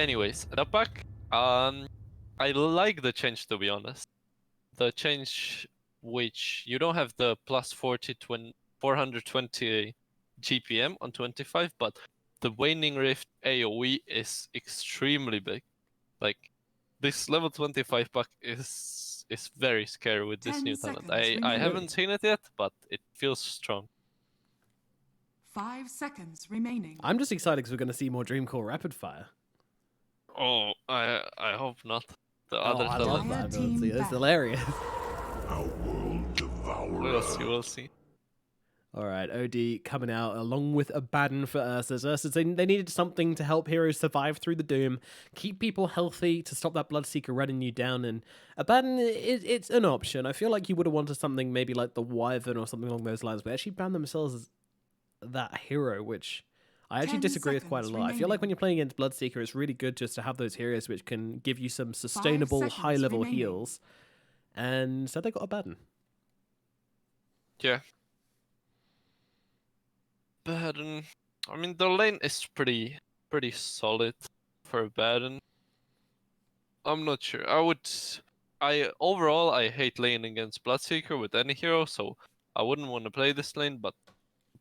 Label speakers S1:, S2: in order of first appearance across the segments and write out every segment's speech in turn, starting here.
S1: Anyways, the pack, I like the change, to be honest. The change which you don't have the plus 420 GPM on 25, but the Waning Rift AoE is extremely big. Like, this level 25 pack is very scary with this
S2: 10
S1: new talent.
S2: seconds
S1: I
S2: remaining.
S1: haven't seen it yet, but it feels strong.
S2: 5 seconds remaining.
S3: I'm just excited because we're going to see more Dreamcore Rapid Fire.
S1: Oh, I hope not. The
S3: Oh,
S1: other
S3: I
S1: talent.
S3: love that ability. It's hilarious.
S4: Our world devourer.
S1: We'll see.
S3: All right, OD coming out along with Abaddon for URSUS. URSUS, they needed something to help heroes survive through the Doom, keep people healthy, to stop that Bloodseeker running you down, and Abaddon, it's an option. I feel like you would have wanted something maybe like the Wyvern or something along those lines, but they actually banned themselves as that hero, which I actually
S2: 10
S3: disagree with quite a
S2: seconds
S3: lot. I feel like
S2: remaining.
S3: when you're playing against Bloodseeker, it's really good just to have those heroes which can give you some sustainable
S2: seconds
S3: high-level
S2: remaining.
S3: heals, and so they got Abaddon.
S1: Yeah. Baron. I mean, the lane is pretty solid for Baron. I'm not sure. Overall, I hate lane against Bloodseeker with any hero, so I wouldn't want to play this lane, but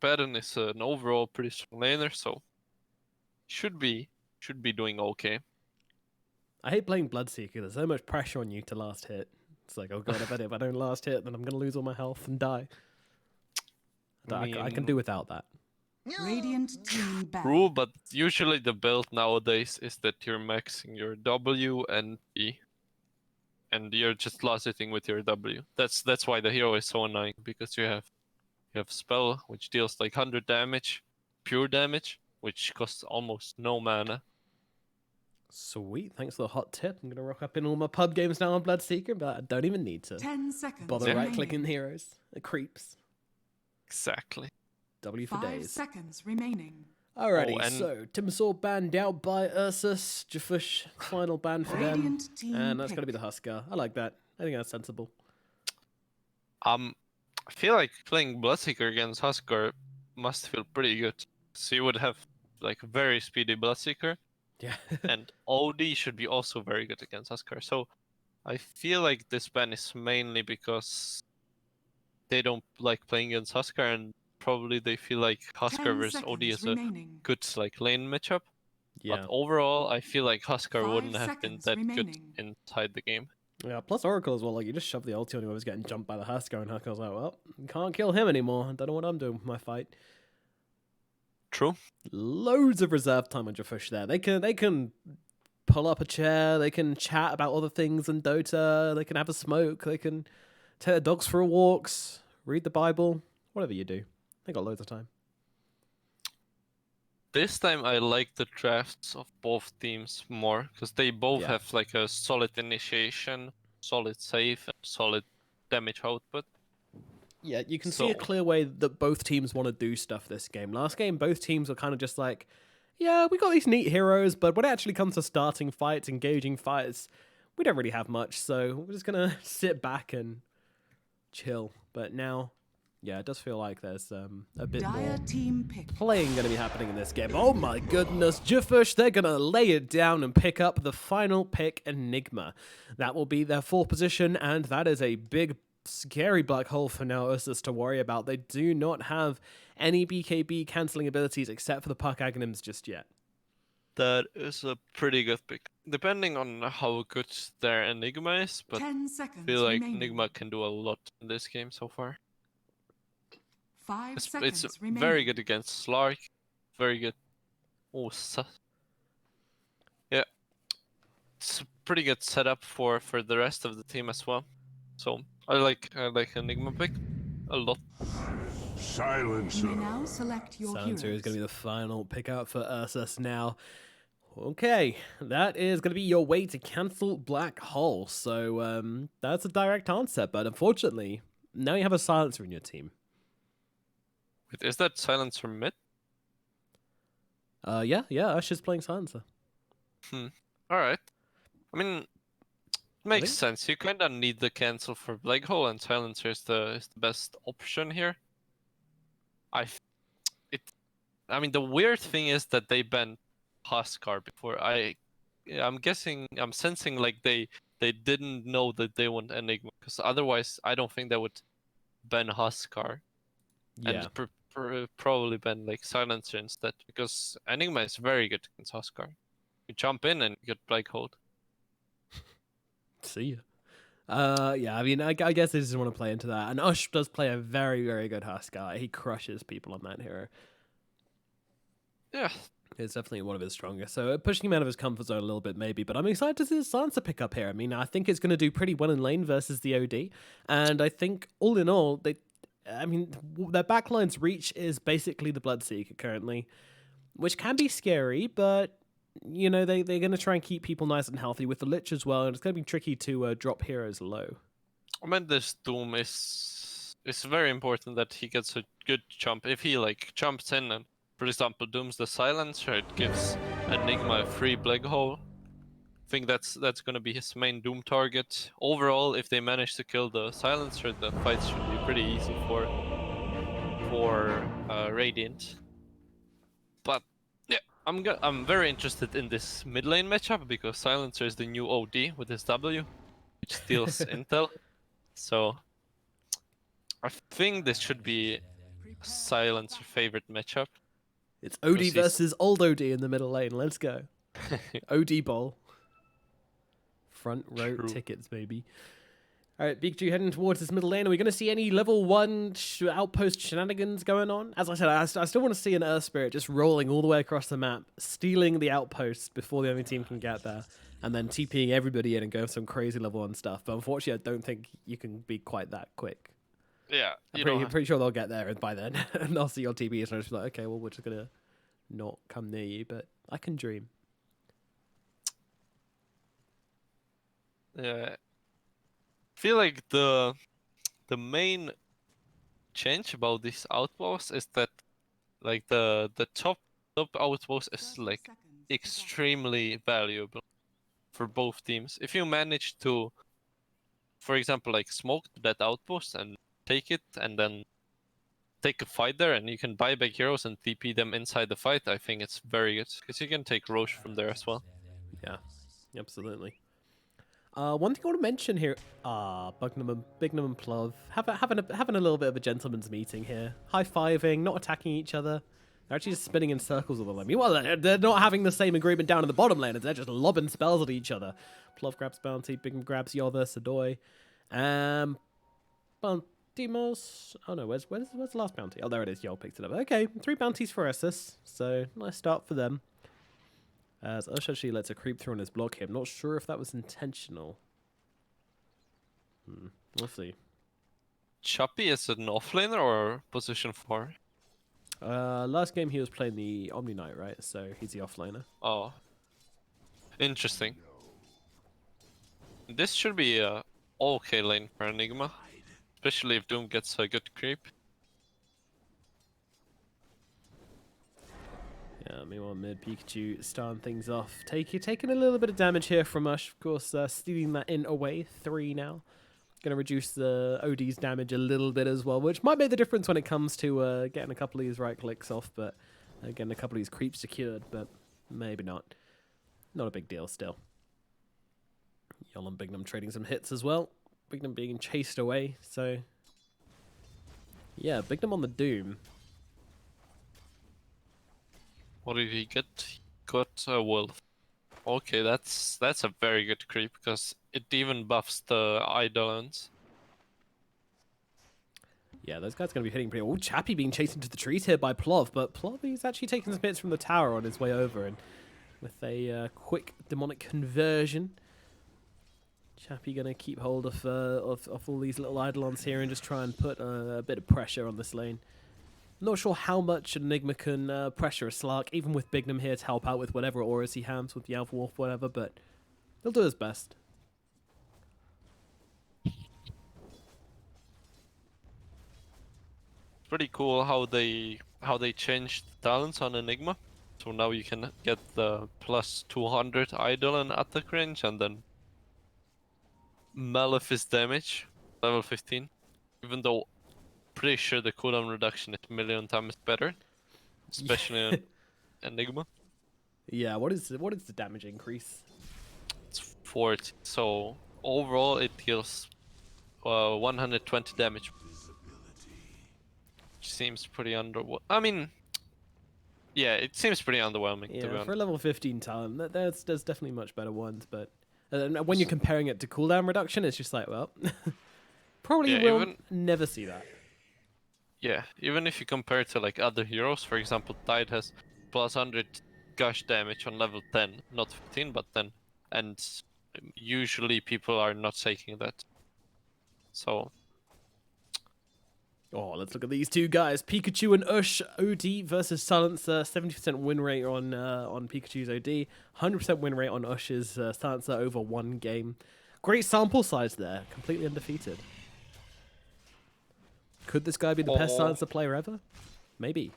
S1: Baron is an overall pretty strong laner, so should be doing okay.
S3: I hate playing Bloodseeker. There's so much pressure on you to last hit. It's like, oh god, I bet if I don't last hit, then I'm going to lose all my health and die. I can do without that.
S2: Radiant team back.
S1: True, but usually the build nowadays is that you're maxing your W and E, and you're just last hitting with your W. That's why the hero is so annoying, because you have spell which deals like 100 damage, pure damage, which costs almost no mana.
S3: Sweet, thanks for the hot tip. I'm going to rock up in all my pub games now on Bloodseeker, but I don't even need to
S2: 10 seconds
S3: bother
S2: remaining.
S3: right-clicking heroes. It creeps.
S1: Exactly.
S3: W for
S2: 5
S3: days.
S2: seconds remaining.
S3: Alrighty,
S1: Oh, and-
S3: so Timsaw banned out by URSUS. jfshfh, final ban for them.
S2: Radiant team
S3: And that's
S2: pick.
S3: going to be the Husker. I like that. I think that's sensible.
S1: I feel like playing Bloodseeker against Huskar must feel pretty good. So you would have like very speedy Bloodseeker,
S3: Yeah.
S1: and OD should be also very good against Huskar. So I feel like this ban is mainly because they don't like playing against Huskar, and probably they feel like Huskar
S2: 10
S1: versus OD
S2: seconds
S1: is a
S2: remaining.
S1: good like lane matchup.
S3: Yeah.
S1: But overall, I feel like Huskar
S2: 5
S1: wouldn't have been
S2: seconds
S1: that
S2: remaining.
S1: good inside the game.
S3: Yeah, plus Oracle as well. Like, you just shove the ulti on whoever's getting jumped by the Husker, and Huskar's like, well, can't kill him anymore. I don't know what I'm doing with my fight.
S1: True.
S3: Loads of reserve time on jfshfh there. They can pull up a chair. They can chat about other things in Dota. They can have a smoke. They can take their dogs for walks, read the Bible, whatever you do. They got loads of time.
S1: This time I like the drafts of both teams more, because they both
S3: Yeah.
S1: have like a solid initiation, solid save, and solid damage output.
S3: Yeah, you can see a
S1: So-
S3: clear way that both teams want to do stuff this game. Last game, both teams were kind of just like, yeah, we got these neat heroes, but when it actually comes to starting fights, engaging fights, we don't really have much, so we're just going to sit back and chill. But now, yeah, it does feel like there's a bit more
S2: Dire team pick.
S3: playing going to be happening in this game. Oh my goodness, jfshfh, they're going to lay it down and pick up the final pick, Enigma. That will be their 4th position, and that is a big, scary black hole for now URSUS to worry about. They do not have any BKB cancelling abilities except for the Puck Aghanims just yet.
S1: That is a pretty good pick, depending on how good their Enigma is, but
S2: 10
S1: I
S2: seconds
S1: feel like
S2: remaining.
S1: Enigma can do a lot in this game so far.
S2: 5
S1: It's
S2: seconds remaining.
S1: very good against Slark, very good. Oh, yeah, it's a pretty good setup for the rest of the team as well. So I like Enigma pick a lot.
S2: You
S4: Silencer.
S2: may now select your
S3: Silencer
S2: heroes.
S3: is going to be the final pick out for URSUS now. Okay, that is going to be your way to cancel Black Hole. So that's a direct answer, but unfortunately, now you have a Silencer in your team.
S1: Wait, is that Silencer mid?
S3: Yeah, Usher's playing Silencer.
S1: Alright. I mean, makes sense. You kind of need the cancel for Black Hole, and Silencer is the best option here. I mean, the weird thing is that they banned Huskar before. I I'm guessing, I'm sensing like they didn't know that they want Enigma, because otherwise I don't think they would ban Huskar
S3: Yeah.
S1: and probably ban like Silencer instead, because Enigma is very good against Huskar. You jump in and you get Black Hold.
S3: See ya. Yeah, I mean, I guess they just want to play into that. And Ush does play a very, very good Huskar. He crushes people on that hero.
S1: Yeah.
S3: It's definitely one of his strongest. So pushing him out of his comfort zone a little bit, maybe. But I'm excited to see his Sansa pick up here. I mean, I think it's going to do pretty well in lane versus the OD. And I think, all in all, their backline's reach is basically the Bloodseeker currently, which can be scary, but you know, they're going to try and keep people nice and healthy with the Lich as well, and it's going to be tricky to drop heroes low.
S1: I mean, this Doom is very important that he gets a good jump. If he like jumps in and, for example, Dooms the Silencer, it gives Enigma a free Black Hole. I think that's going to be his main Doom target. Overall, if they manage to kill the Silencer, the fight should be pretty easy for Radiant. But yeah, I'm very interested in this mid lane matchup because Silencer is the new OD with his W, which steals intel. So I think this should be Silencer favorite matchup.
S3: It's OD
S1: Because
S3: versus old OD in the middle lane. Let's go. OD Bowl. Front row
S1: True.
S3: tickets, baby. All right, Pikachu heading towards this middle lane. Are we going to see any level 1 outpost shenanigans going on? As I said, I still want to see an Earth Spirit just rolling all the way across the map, stealing the outpost before the enemy team can get there, and then TPing everybody in and going some crazy level 1 stuff. But unfortunately, I don't think you can be quite that quick.
S1: Yeah,
S3: I'm pretty sure they'll get there by then, and they'll see your TPs and I'll just be like, okay, well, we're just going to not come near you, but I can dream.
S1: Yeah. I feel like the main change about these outposts is that like the top outpost is like extremely valuable for both teams. If you manage to, for example, like smoke that outpost and take it and then take a fight there, and you can buy back heroes and TP them inside the fight, I think it's very good because you can take Roche from there as well.
S3: Yeah, absolutely. One thing I want to mention here, Bignum and Plov having a little bit of a gentleman's meeting here, high-fiving, not attacking each other. They're actually just spinning in circles all the lane. Meanwhile, they're not having the same agreement down in the bottom lane. They're just lobbing spells at each other. Plov grabs Bounty, Bignum grabs Yother, Sadoy, Bountimos. Oh no, where's the last bounty? Oh, there it is. Yol picked it up. Okay, 3 bounties for URSUS, so nice start for them. As Ush actually lets a creep through on his block here. I'm not sure if that was intentional. We'll see.
S1: Choppy is an offlaner or position 4?
S3: Last game he was playing the Omni Knight, right? So he's the offlaner.
S1: Oh, interesting. This should be a okay lane for Enigma, especially if Doom gets a good creep.
S3: Yeah, meanwhile mid, Pikachu starting things off. Taking a little bit of damage here from Ush, of course, stealing that in away. 3 now. Going to reduce the OD's damage a little bit as well, which might make the difference when it comes to getting a couple of these right clicks off, but getting a couple of these creeps secured, but maybe not. Not a big deal still. Yol and Bignum trading some hits as well. Bignum being chased away, so yeah, Bignum on the Doom.
S1: What did he get? He got a wolf. Okay, that's a very good creep because it even buffs the Eidolons.
S3: Yeah, those guys are going to be hitting pretty well. Ooh, Chappie being chased into the trees here by Plov, but Plov is actually taking some hits from the tower on his way over, and with a quick demonic conversion, Chappie going to keep hold of all these little Eidolons here and just try and put a bit of pressure on this lane. Not sure how much Enigma can pressure a Slark, even with Bignum here to help out with whatever auras he has with the Alpha Wolf, whatever, but he'll do his best.
S1: Pretty cool how they changed talents on Enigma. So now you can get the plus 200 Eidolon attack range and then Malefice damage, level 15. Even though pretty sure the cooldown reduction is a million times better, especially in Enigma.
S3: Yeah, what is the damage increase?
S1: It's 40. So overall, it deals 120 damage. Which seems pretty I mean, yeah, it seems pretty underwhelming, to be
S3: Yeah,
S1: honest.
S3: for a level 15 talent, there's definitely much better ones, but when you're comparing it to cooldown reduction, it's just like, well, probably
S1: Yeah,
S3: will
S1: even
S3: never see that.
S1: yeah, even if you compare it to like other heroes, for example, Tide has plus 100 gush damage on level 10, not 15, but 10, and usually people are not taking that. So
S3: Oh, let's look at these two guys, Pikachu and Ush. OD versus Silencer, 70% win rate on Pikachu's OD, 100% win rate on Ush's Silencer over one game. Great sample size there, completely undefeated. Could this guy be the best Silencer player ever? Maybe,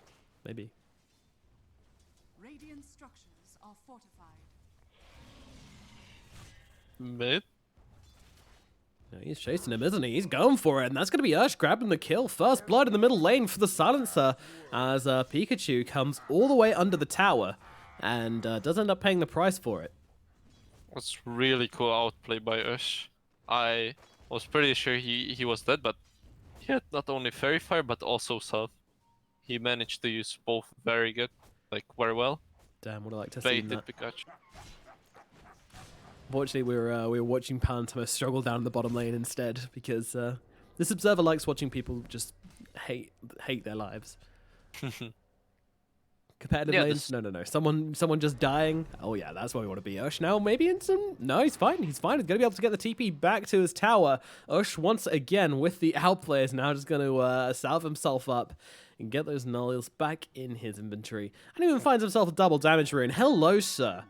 S3: maybe.
S2: Radiant structures are fortified.
S1: mid.
S3: No, he's chasing him, isn't he? He's going for it, and that's going to be Ush grabbing the kill. First blood in the middle lane for the Silencer as Pikachu comes all the way under the tower and does end up paying the price for it.
S1: That's really cool outplay by Ush. I was pretty sure he was dead, but he had not only Fairy Fire, but also Self. He managed to use both very good, like very well.
S3: Damn, would I like to see
S1: Baited
S3: that.
S1: Pikachu.
S3: Unfortunately, we were watching Pantamo struggle down in the bottom lane instead because this observer likes watching people just hate their lives. Competitive
S1: Yeah,
S3: lanes? No. Someone just dying. Oh yeah, that's where we want to be. Ush now maybe in some. No, he's fine. He's fine. He's gonna be able to get the TP back to his tower. Ush once again with the outplay is now just gonna salve himself up and get those nulls back in his inventory, and even finds himself a double damage rune. Hello, sir.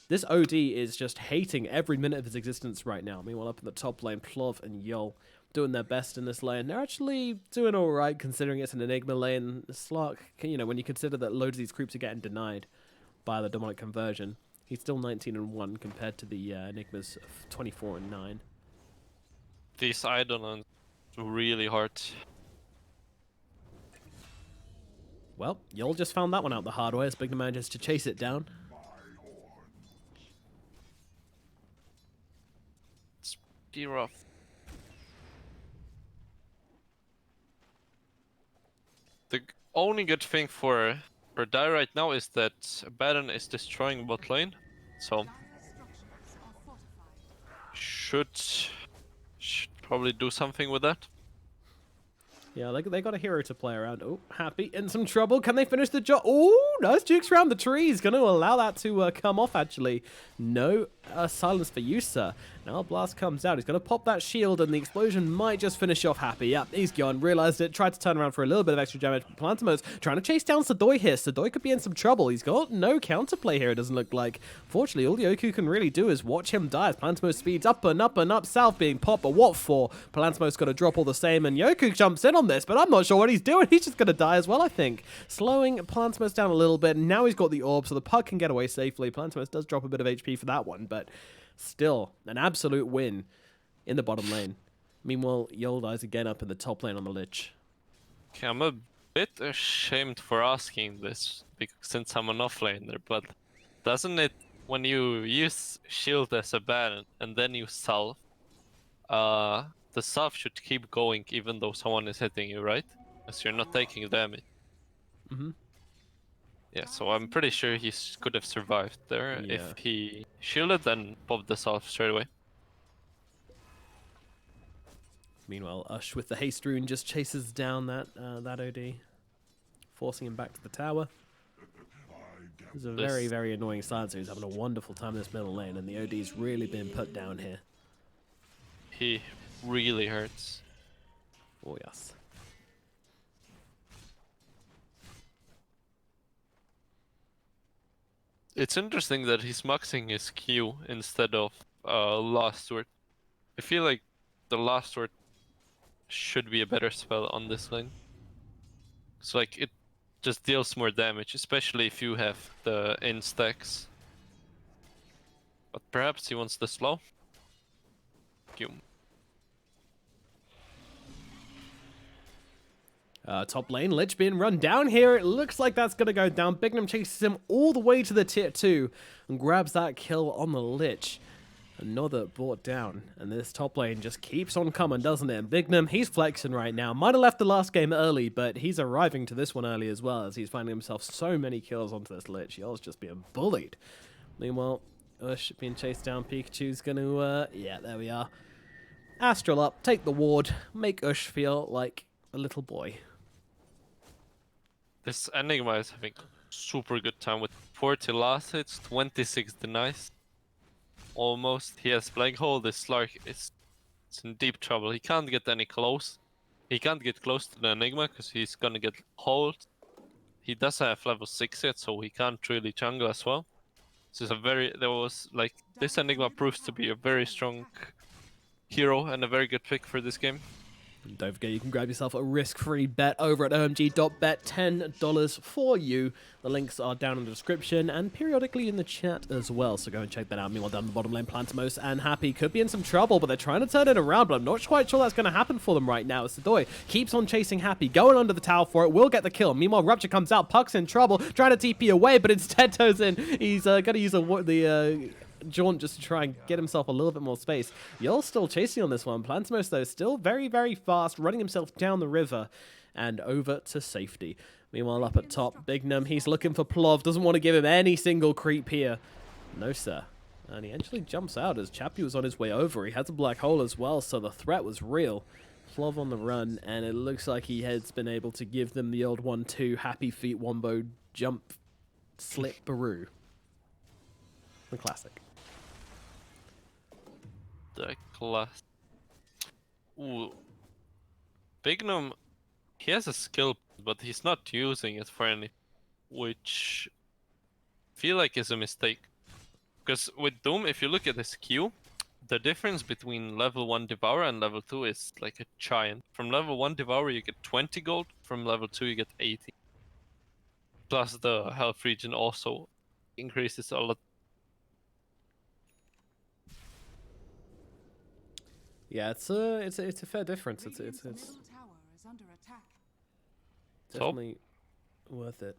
S3: This OD is just hating every minute of his existence right now. Meanwhile, up in the top lane, Plov and Yol doing their best in this lane. They're actually doing all right considering it's an Enigma lane. Slark, you know, when you consider that loads of these creeps are getting denied by the demonic conversion, he's still 19-1 compared to the Enigmas of 24-9.
S1: These Eidolons really hard.
S3: Well, Yol just found that one out the hard way as Big manages to chase it down.
S1: It's pretty rough. The only good thing for Dai right now is that Baron is destroying bot lane, so
S2: Dire structures are fortified.
S1: should probably do something with that.
S3: Yeah, they got a hero to play around. Oh, Happy in some trouble. Can they finish the job? Oh, nice jukes around the trees. Going to allow that to come off, actually. No silence for you, sir. Now Blast comes out. He's going to pop that shield, and the explosion might just finish off Happy. Yep, he's gone. Realized it. Tried to turn around for a little bit of extra damage. Plantamo's trying to chase down Sadoy here. Sadoy could be in some trouble. He's got no counterplay here, it doesn't look like. Fortunately, all Yoku can really do is watch him die as Plantamo speeds up and up and up south, being popped. But what for? Plantamo's got to drop all the same, and Yoku jumps in on this, but I'm not sure what he's doing. He's just going to die as well, I think. Slowing Plantamos down a little bit. Now he's got the orb, so the pug can get away safely. Plantamos does drop a bit of HP for that one, but still, an absolute win in the bottom lane. Meanwhile, Yol dies again up in the top lane on the Lich.
S1: Okay, I'm a bit ashamed for asking this since I'm an offlaner, but doesn't it, when you use shield as a Baron and then you salve, the salve should keep going even though someone is hitting you, right? Because you're not taking damage.
S3: Mm-hmm.
S1: Yeah, so I'm pretty sure he could have survived there
S3: Yeah.
S1: if he shielded and popped the salve straight away.
S3: Meanwhile, Ush with the haste rune just chases down that OD, forcing him back to the tower. This is a very, very annoying silencer who's having a wonderful time in this middle lane, and the OD's really been put down here.
S1: He really hurts.
S3: Oh, yes.
S1: It's interesting that he's maxing his Q instead of Last Word. I feel like the Last Word should be a better spell on this lane. So like it just deals more damage, especially if you have the instacks. But perhaps he wants the slow. Q.
S3: Top lane, Lich being run down here. It looks like that's going to go down. Bignum chases him all the way to the tier 2 and grabs that kill on the Lich. Another brought down, and this top lane just keeps on coming, doesn't it? And Bignum, he's flexing right now. Might have left the last game early, but he's arriving to this one early as well, as he's finding himself so many kills onto this Lich. Y'all's just being bullied. Meanwhile, Ush being chased down. Pikachu's gonna, yeah, there we are. Astral up, take the ward, make Ush feel like a little boy.
S1: This Enigma is having super good time with 40 last hits, 26 denies. Almost. He has Black Hole. This Slark is in deep trouble. He can't get any close. He can't get close to the Enigma because he's gonna get hold. He does have level 6 yet, so he can't really jungle as well. This is this Enigma proves to be a very strong hero and a very good pick for this game.
S3: And don't forget, you can grab yourself a risk-free bet over at omg.bet, $10 for you. The links are down in the description and periodically in the chat as well, so go and check that out. Meanwhile, down the bottom lane, Plantamos and Happy could be in some trouble, but they're trying to turn it around, but I'm not quite sure that's going to happen for them right now. Sadoy keeps on chasing Happy, going under the tower for it, will get the kill. Meanwhile, Rupture comes out, Puck's in trouble, trying to TP away, but instead goes in. He's going to use the jaunt just to try and get himself a little bit more space. You're still chasing on this one. Plantamos, though, still very, very fast, running himself down the river and over to safety. Meanwhile, up at top, Bignum, he's looking for Plov, doesn't want to give him any single creep here. No, sir. And he actually jumps out as Chappie was on his way over. He has a black hole as well, so the threat was real. Plov on the run, and it looks like he has been able to give them the old 1-2 Happy Feet Wombo jump slip baroo. The classic.
S1: The class. Ooh. Bignum, he has a skill, but he's not using it for any, which I feel like is a mistake. Because with Doom, if you look at his Q, the difference between level 1 Devour and level 2 is like a giant. From level 1 Devour you get 20 gold, from level 2 you get 80. Plus the health region also increases a lot.
S3: Yeah, it's a fair difference. It's
S2: Radiant's middle tower is under attack.
S3: definitely worth it.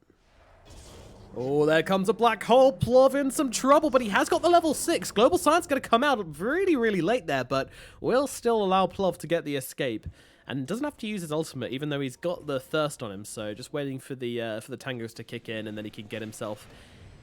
S3: Oh, there comes a black hole. Plov in some trouble, but he has got the level 6. Global Science going to come out really, really late there, but will still allow Plov to get the escape. And doesn't have to use his ultimate, even though he's got the thirst on him. So just waiting for the tangos to kick in, and then he can get himself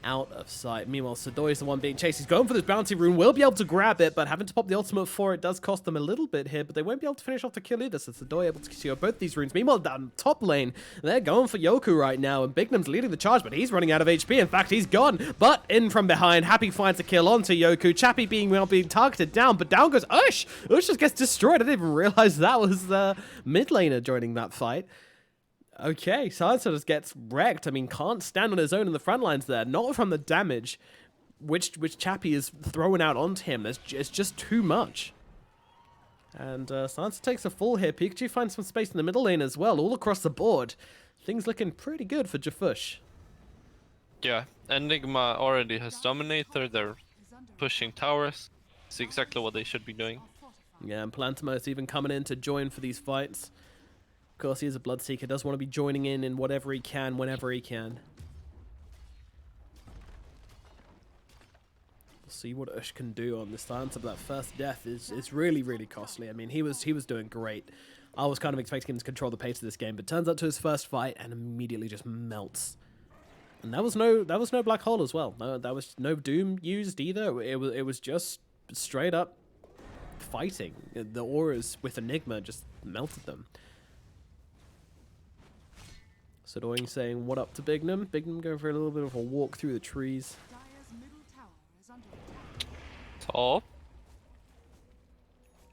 S3: out of sight. Meanwhile, Sadoy is the one being chased. He's going for this bounty rune. Will be able to grab it, but having to pop the ultimate for it does cost them a little bit here, but they won't be able to finish off the kill either, so Sadoy able to secure both these runes. Meanwhile, down top lane, they're going for Yoku right now, and Bignum's leading the charge, but he's running out of HP. In fact, he's gone, but in from behind, Happy finds a kill onto Yoku. Chappie being targeted down, but down goes Ush. Ush just gets destroyed. I didn't even realize that was the mid laner joining that fight. Okay, Silencer just gets wrecked. I mean, can't stand on his own in the front lines there. Not from the damage which Chappie is throwing out onto him. It's just too much. And Silencer takes a fall here. Pikachu finds some space in the middle lane as well, all across the board. Things looking pretty good for jfshfh.
S1: Yeah, Enigma already has Dominator. They're pushing towers. It's exactly what they should be doing.
S3: Yeah, and Plantamos even coming in to join for these fights. Of course, he is a Bloodseeker, does want to be joining in whatever he can, whenever he can. We'll see what Ush can do on this Silencer, but that first death is really, really costly. I mean, he was doing great. I was kind of expecting him to control the pace of this game, but turns out to his first fight and immediately just melts. And that was no black hole as well. That was no Doom used either. It was just straight up fighting. The auras with Enigma just melted them. Sadoy saying what up to Bignum. Bignum going for a little bit of a walk through the trees.
S2: Dire's middle tower is under attack.
S1: Top.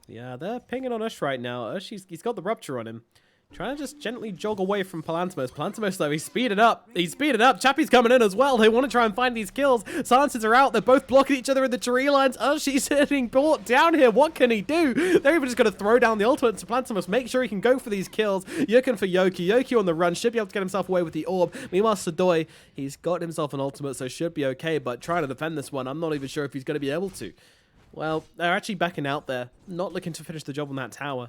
S3: Yeah, they're pinging on Ush right now. Ush, he's got the Rupture on him. Trying to just gently jog away from Plantamos. Plantamos, though, he's speeding up. He's speeding up. Chappie's coming in as well. They want to try and find these kills. Silencers are out. They're both blocking each other in the tree lines. Ush, he's getting brought down here. What can he do? They're even just going to throw down the ultimate to Plantamos. Make sure he can go for these kills. Looking for Yoki. Yoki on the run. Should be able to get himself away with the orb. Meanwhile, Sadoy, he's got himself an ultimate, so should be okay. But trying to defend this one, I'm not even sure if he's going to be able to. Well, they're actually backing out there. Not looking to finish the job on that tower.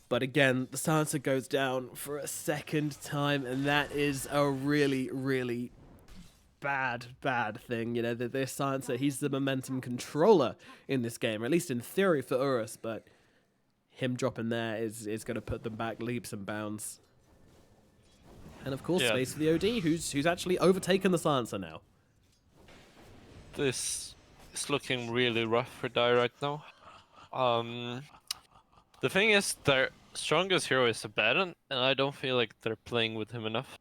S3: But again, the silencer goes down for a second time, and that is a really, really bad thing. You know, that this silencer, he's the momentum controller in this game, or at least in theory for URSUS, but him dropping there is going to put them back leaps and bounds. And of course, space for the OD, who's actually overtaken the silencer now.
S1: This is looking really rough for Dai right now. The thing is, their strongest hero is Abaddon, and I don't feel like they're playing with him enough.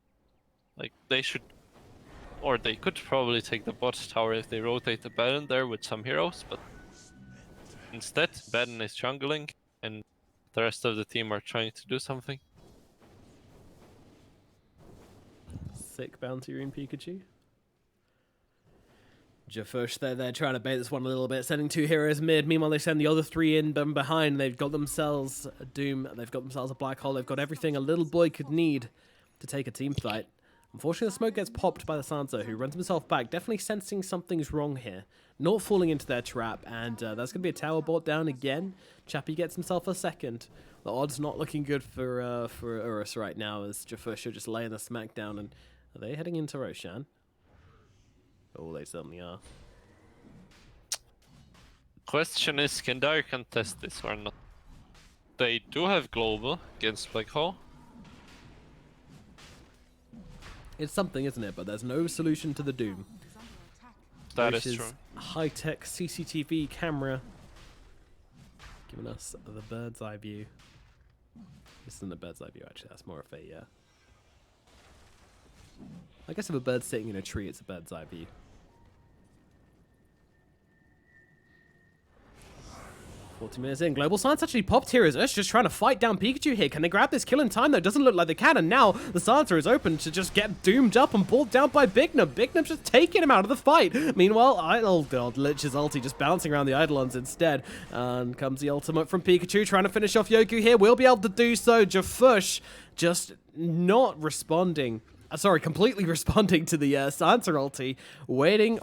S1: Like, they should, or they could probably take the bot tower if they rotate Abaddon there with some heroes, but instead, Abaddon is jungling, and the rest of the team are trying to do something.
S3: Sick bounty rune Pikachu. jfshfh, they're trying to bait this one a little bit, sending 2 heroes mid. Meanwhile, they send the other 3 in behind. They've got themselves a Doom, they've got themselves a Black Hole, they've got everything a little boy could need to take a team fight. Unfortunately, the smoke gets popped by the Sansa, who runs himself back, definitely sensing something's wrong here. Not falling into their trap, and that's going to be a tower brought down again. Chappie gets himself a second. The odds not looking good for URSUS right now, as jfshfh are just laying the smack down. And are they heading into Roshan? Oh, they certainly are.
S1: Question is, can Dire contest this or not? They do have global against Black Hole.
S3: It's something, isn't it? But there's no solution to the Doom.
S1: That
S3: Which
S1: is true.
S3: High-tech CCTV camera giving us the bird's eye view. This isn't a bird's eye view, actually. That's more of a... I guess if a bird's sitting in a tree, it's a bird's eye view. 40 minutes in. Global Silence actually popped here as URSUS just trying to fight down Pikachu here. Can they grab this kill in time, though? Doesn't look like they can. And now the Silencer is open to just get doomed up and pulled down by Bignum. Bignum's just taking him out of the fight. Meanwhile, Lich's ulti just bouncing around the Eidolons instead. And comes the ultimate from Pikachu, trying to finish off Yoku here. Will be able to do so. jfshfh just not responding. Sorry, completely responding to the Sansa ulti, waiting,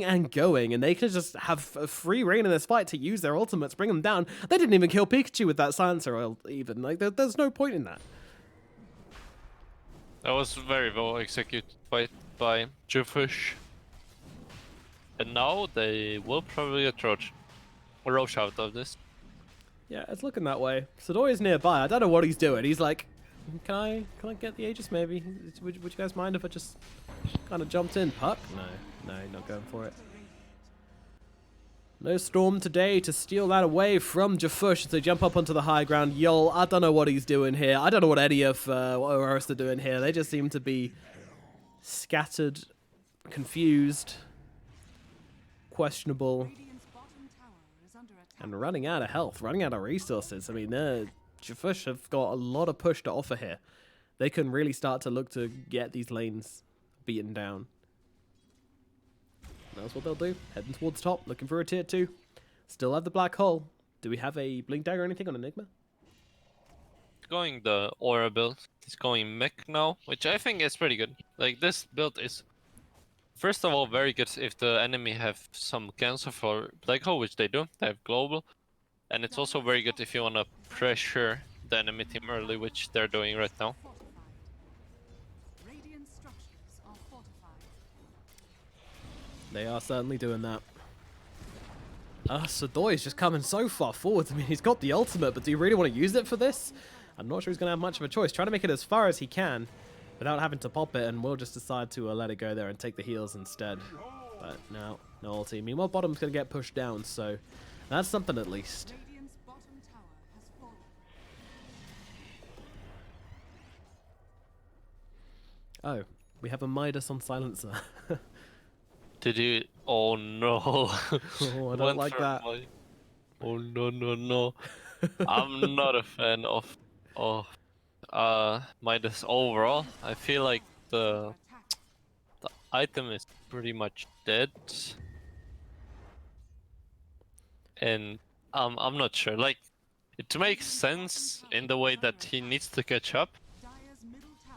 S3: and going, and they can just have a free reign in this fight to use their ultimates, bring them down. They didn't even kill Pikachu with that Sansa ult, even. Like, there's no point in that.
S1: That was very well executed by jfshfh. And now they will probably get Roche out of this.
S3: Yeah, it's looking that way. Sadoi is nearby. I don't know what he's doing. He's like, can I get the Aegis maybe? Would you guys mind if I just kind of jumped in? Puck? No, not going for it. No Storm today to steal that away from jfshfh as they jump up onto the high ground. Yol, I don't know what he's doing here. I don't know what any of what URSUS are doing here. They just seem to be scattered, confused, questionable, and running out of health, running out of resources. I mean, jfshfh have got a lot of push to offer here. They can really start to look to get these lanes beaten down. That's what they'll do. Heading towards top, looking for a tier 2. Still have the Black Hole. Do we have a Blink Dagger or anything on Enigma?
S1: Going the Aura build. He's going mech now, which I think is pretty good. Like, this build is, first of all, very good if the enemy have some cancel for Black Hole, which they do. They have global. And it's also very good if you want to pressure the enemy team early, which they're doing right now.
S3: They are certainly doing that. Sadoi is just coming so far forward. I mean, he's got the ultimate, but do you really want to use it for this? I'm not sure he's going to have much of a choice. Trying to make it as far as he can without having to pop it, and we'll just decide to let it go there and take the heals instead. But no ulti. Meanwhile, bottom's going to get pushed down, so that's something at least. Oh, we have a Midas on Silencer.
S1: Did you? Oh no.
S3: Oh, I don't like that.
S1: Oh no. I'm not a fan of Midas overall. I feel like the item is pretty much dead. And I'm not sure. Like, it makes sense in the way that he needs to catch up,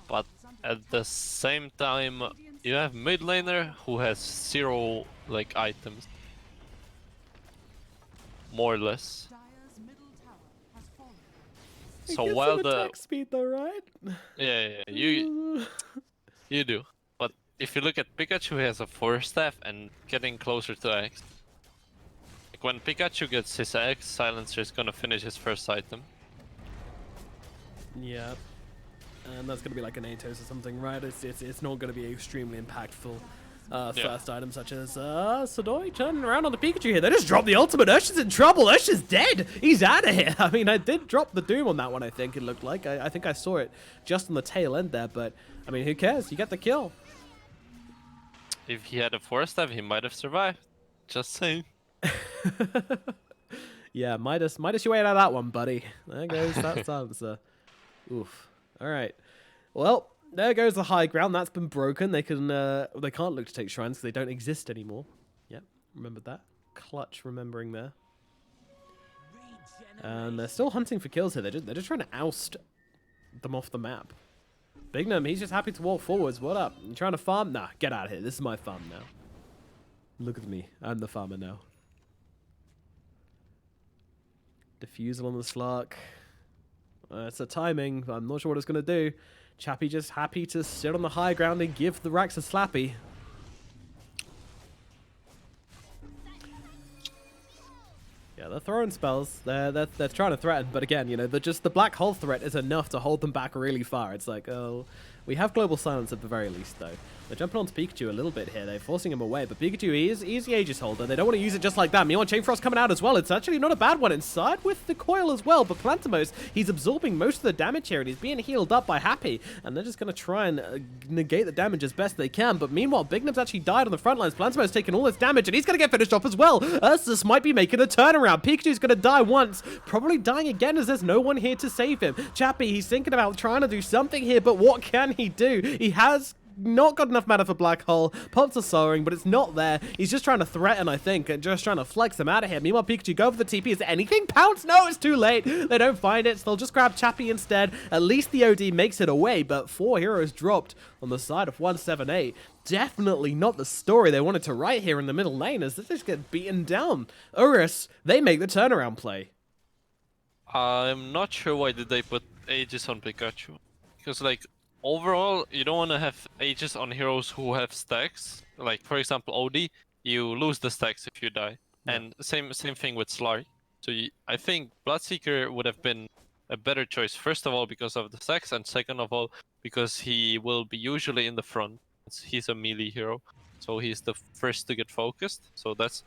S1: but at the same time, you have mid laner who has 0 like items, more or less. So
S3: Get
S1: while
S3: some
S1: the
S3: attack speed though, right?
S1: yeah, you do. But if you look at Pikachu, he has a 4-staff and getting closer to X. Like when Pikachu gets his X, Silencer is gonna finish his first item.
S3: Yeah. And that's gonna be like an Atos or something, right? It's not gonna be extremely impactful. First item such as Sodoi turning around on the Pikachu here. They just dropped the ultimate. Usher's in trouble. Usher's dead. He's out of here. I mean, I did drop the Doom on that one, I think it looked like. I think I saw it just on the tail end there, but I mean, who cares? You get the kill.
S1: If he had a 4-staff, he might have survived. Just saying.
S3: Yeah, Midas your way out of that one, buddy. There goes that silencer. Oof. All right. Well, there goes the high ground. That's been broken. They can't look to take shrines because they don't exist anymore. Yep, remembered that. Clutch remembering there. And they're still hunting for kills here. They're just trying to oust them off the map. Bignum, he's just happy to walk forwards. What up? You trying to farm? Nah, get out of here. This is my farm now. Look at me. I'm the farmer now. Diffusal on the Slark. It's a timing. I'm not sure what it's going to do. Chappie just happy to sit on the high ground and give the Rax a slappy. Yeah, they're throwing spells. They're trying to threaten, but again, you know, the black hole threat is enough to hold them back really far. It's like, oh, we have global silence at the very least, though. They're jumping onto Pikachu a little bit here. They're forcing him away, but Pikachu is the Aegis holder. They don't want to use it just like that. Meanwhile, Chain Frost coming out as well. It's actually not a bad one inside with the coil as well, but Plantimos, he's absorbing most of the damage here, and he's being healed up by Happy, and they're just going to try and negate the damage as best they can. But meanwhile, Bignum's actually died on the front lines. Plantimos taking all this damage, and he's going to get finished off as well. URSUS might be making a turnaround. Pikachu's going to die once, probably dying again as there's no one here to save him. Chappie, he's thinking about trying to do something here, but what can he do? He has not got enough mana for Black Hole. Pops are soaring, but it's not there. He's just trying to threaten, I think, and just trying to flex them out of here. Meanwhile, Pikachu go for the TP. Is there anything? Pounce? No, it's too late. They don't find it, so they'll just grab Chappie instead. At least the OD makes it away, but 4 heroes dropped on the side of 178. Definitely not the story they wanted to write here in the middle lane, as they just get beaten down. URSUS, they make the turnaround play.
S1: I'm not sure why did they put Aegis on Pikachu. Because, like, overall, you don't want to have Aegis on heroes who have stacks. Like, for example, OD, you lose the stacks if you die. Yeah. And same thing with Slark. So I think Bloodseeker would have been a better choice, first of all, because of the stacks, and second of all, because he will be usually in the front. He's a melee hero, so he's the first to get focused. So that's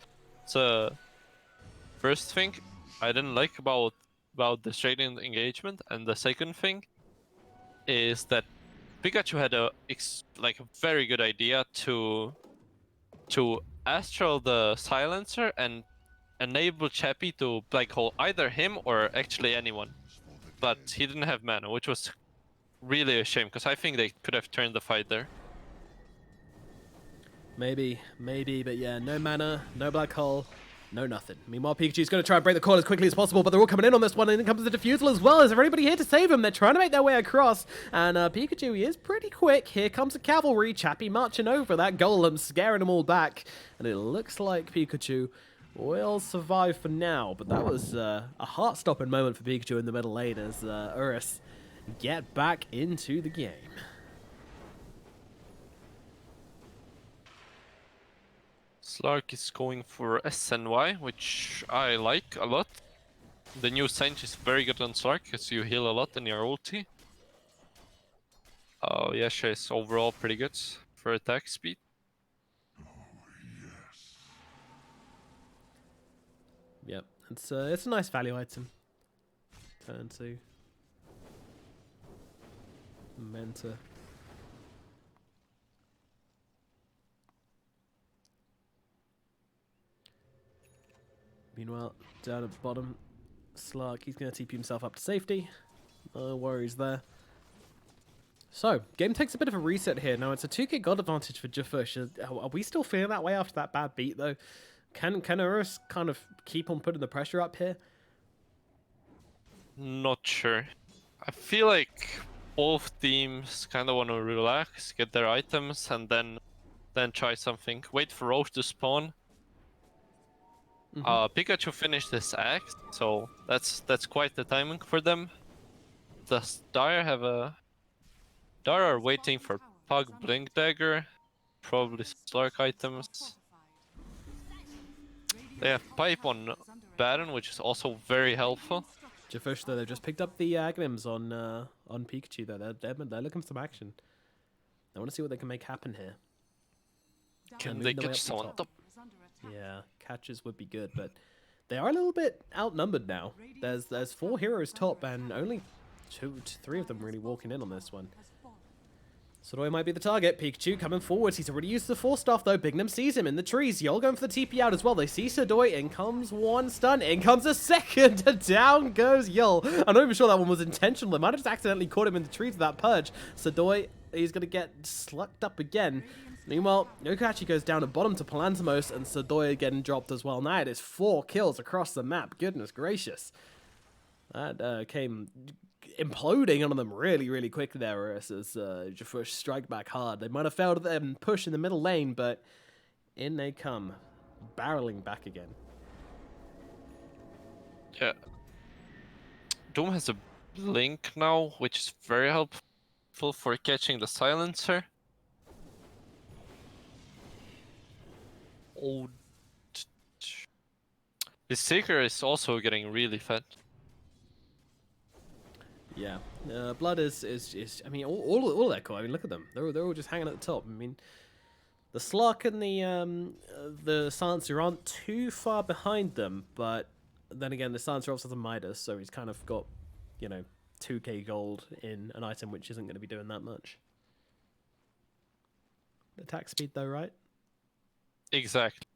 S1: the first thing I didn't like about the straight-in engagement. And the second thing is that Pikachu had a very good idea to astral the silencer and enable Chappie to black hole either him or actually anyone, but he didn't have mana, which was really a shame because I think they could have turned the fight there.
S3: Maybe, but yeah, no mana, no black hole, no nothing. Meanwhile, Pikachu's going to try and break the coil as quickly as possible, but they're all coming in on this one, and in comes the Diffusal as well. Is there anybody here to save him? They're trying to make their way across, and Pikachu is pretty quick. Here comes the cavalry. Chappie marching over that golem, scaring them all back, and it looks like Pikachu will survive for now, but that was a heart-stopping moment for Pikachu in the middle lane as URSUS get back into the game.
S1: Slark is going for SNY, which I like a lot. The new Sench is very good on Slark because you heal a lot in your ulti. Yasha is overall pretty good for attack speed.
S3: Yep, it's a nice value item. Turn 2. Menta. Meanwhile, down at the bottom, Slark, he's going to TP himself up to safety. No worries there. So, game takes a bit of a reset here. Now, it's a 2k gold advantage for jfshfh. Are we still feeling that way after that bad beat, though? Can URSUS kind of keep on putting the pressure up here?
S1: Not sure. I feel like both teams kind of want to relax, get their items, and then try something. Wait for Roche to spawn. Pikachu finished his axe, so that's quite the timing for them. Does Dire have a... Dire are waiting for Pug Blink Dagger, probably Slark items. They have Pipe on Baron, which is also very helpful.
S3: jfshfh, though, they've just picked up the Aghanim's on Pikachu, though. They're looking for some action. I want to see what they can make happen here.
S1: Can
S3: moving
S1: they
S3: their way
S1: catch
S3: up the
S1: someone
S3: top.
S1: top?
S3: Yeah, catches would be good, but they are a little bit outnumbered now. There's 4 heroes top, and only 3 of them really walking in on this one. Sodoi might be the target. Pikachu coming forwards. He's already used the 4-staff though. Bignum sees him in the trees. Yol going for the TP out as well. They see Sodoi. In comes 1 stun. In comes a second. Down goes Yol. I'm not even sure that one was intentional. They might have just accidentally caught him in the trees with that purge. Sodoi, he's going to get slucked up again. Meanwhile, Yokachi goes down at bottom to Palantimos, and Sodoi getting dropped as well. Now it is 4 kills across the map. Goodness gracious. That came imploding on them really, really quickly there as jfshfh strike back hard. They might have failed them push in the middle lane, but in they come, barreling back again.
S1: Yeah. Doom has a blink now, which is very helpful for catching the silencer. Oh, the Seeker is also getting really fat.
S3: Yeah, Blood is I mean, all that core. I mean, look at them. They're all just hanging at the top. I mean, the Slark and the Silencer aren't too far behind them, but then again, the Silencer also has a Midas, so he's kind of got, you know, 2k gold in an item which isn't going to be doing that much. Attack speed though, right?
S1: Exactly.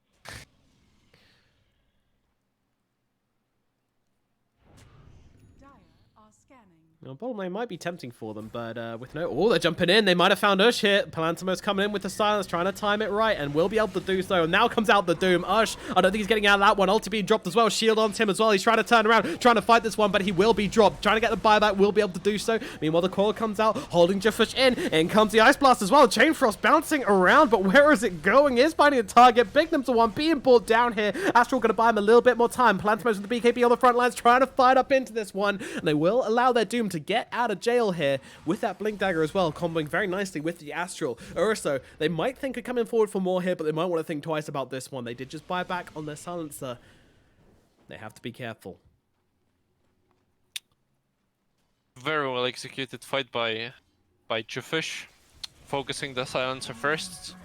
S3: Well, bottom lane might be tempting for them, but with no... Oh, they're jumping in. They might have found Ush here. Palantimos coming in with the silence, trying to time it right, and will be able to do so. And now comes out the Doom. Ush, I don't think he's getting out of that one. Ulti being dropped as well. Shield on him as well. He's trying to turn around, trying to fight this one, but he will be dropped. Trying to get the buyback, will be able to do so. Meanwhile, the coil comes out, holding jfshfh in. In comes the Ice Blast as well. Chain Frost bouncing around, but where is it going? Is finding a target. Bignum to 1, being brought down here. Astral going to buy him a little bit more time. Palantimos with the BKB on the front lines, trying to fight up into this one. And they will allow their Doom to get out of jail here with that Blink Dagger as well, comboing very nicely with the Astral. URSUS, they might think of coming forward for more here, but they might want to think twice about this one. They did just buy back on their silencer. They have to be careful.
S1: Very well executed fight by jfshfh, focusing the silencer first,